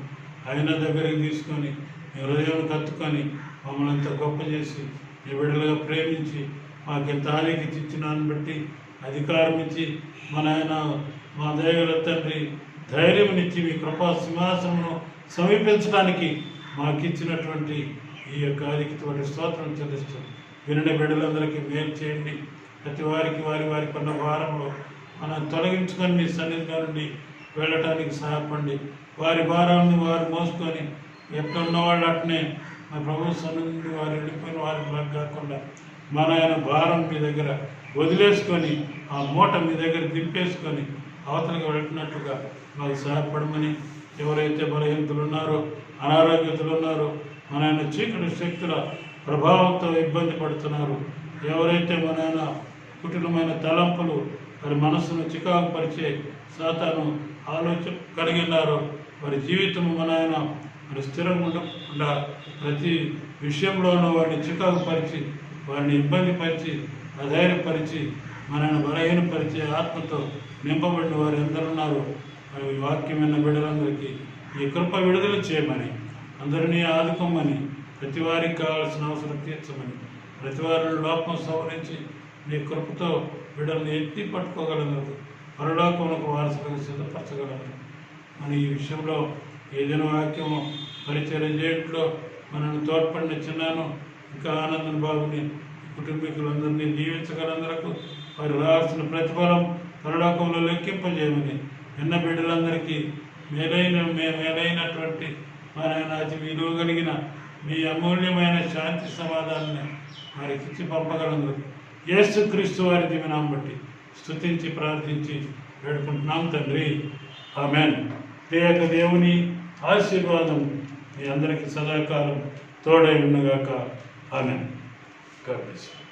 ఆయన దగ్గరికి తీసుకొని మీ హృదయం కత్తుకొని మమ్మల్ని అంత గొప్ప చేసి మీ బిడ్డలుగా ప్రేమించి మాకు ఇంత ఆధిక్యత ఇచ్చినాన్ని బట్టి అధికారం ఇచ్చి మన ఆయన మా దయగల తండ్రి ధైర్యంనిచ్చి మీ కృపా సింహాసనమును సమీపించడానికి మాకు ఇచ్చినటువంటి ఈ యొక్క ఆధిక్యత వాటి స్తోత్రం చెల్లిస్తూ వినని బిడ్డలందరికీ మేలు చేయండి. ప్రతి వారికి వారి కొన్న వారంలో మనం తొలగించుకొని మీ సన్నిధిలో నుండి వెళ్ళటానికి సహాయపడండి. వారి భారాలను వారు మోసుకొని ఎక్కడ ఉన్నవాళ్ళు అట్నే మా ప్రభు సన్నిధి వారు వెళ్ళిపోయిన వారికి కాకుండా మన ఆయన భారం మీ దగ్గర వదిలేసుకొని ఆ మూట మీ దగ్గర దింపేసుకొని అవతలకి వెళ్తున్నట్టుగా మాకు సహాయపడమని, ఎవరైతే బలహీనతలు ఉన్నారో అనారోగ్యతలు ఉన్నారో మన ఆయన చీకటి శక్తుల ప్రభావంతో ఇబ్బంది పడుతున్నారు, ఎవరైతే మన ఆయన కుటిలమైన తలంపులు వారి మనస్సును చికాకు పరిచే సాతాను ఆలోచన కలిగి ఉన్నారో వారి జీవితం మన ఆయన మరి స్థిరంగా ఉండకుండా ప్రతి విషయంలోనూ వారిని చికాకు పరిచి వారిని ఇబ్బంది పరిచి అధైర్యపరిచి మనల్ని బలహీనపరిచే ఆత్మతో నింపబడిన వారు ఎందరున్నారు. ఈ వాక్యమైన బిడ్డలందరికీ ఈ కృప విడుదల చేయమని, అందరినీ ఆదుకోమని, ప్రతి వారికి కావాల్సిన అవసరం తీర్చమని, ప్రతి వారిని లోపం సవరించి మీ కృపతో బిడ్డలను ఎత్తి పట్టుకోగలరు, పరలోకములకు వారసులకు సిద్ధపరచగలరు. మన ఈ విషయంలో ఏదైనా వాక్యము పరిచయం చేయట్లో మనల్ని తోడ్పడిన చిన్నాను ఇంకా ఆనందం బాబుని కుటుంబీకులందరినీ దీవించగలందరకు వారు రావాల్సిన ప్రతిఫలం పరలోకంలో లెక్కింపజేయమని, ఎన్న బిడ్డలందరికీ మేలైనటువంటి మన అతి విలువ కలిగిన మీ అమూల్యమైన శాంతి సమాధానాన్ని వారికి ఇచ్చి పంపగలందరూ యేసుక్రీస్తు వారి దివినాం బట్టి స్తుతించి ప్రార్థించి వేడుకుంటున్నాం తండ్రి, ఆమేన్. ప్రియక దేవుని ఆశీర్వాదం మీ అందరికీ సదాకాలం తోడై ఉన్నగాక. ఆమేన్. God bless you.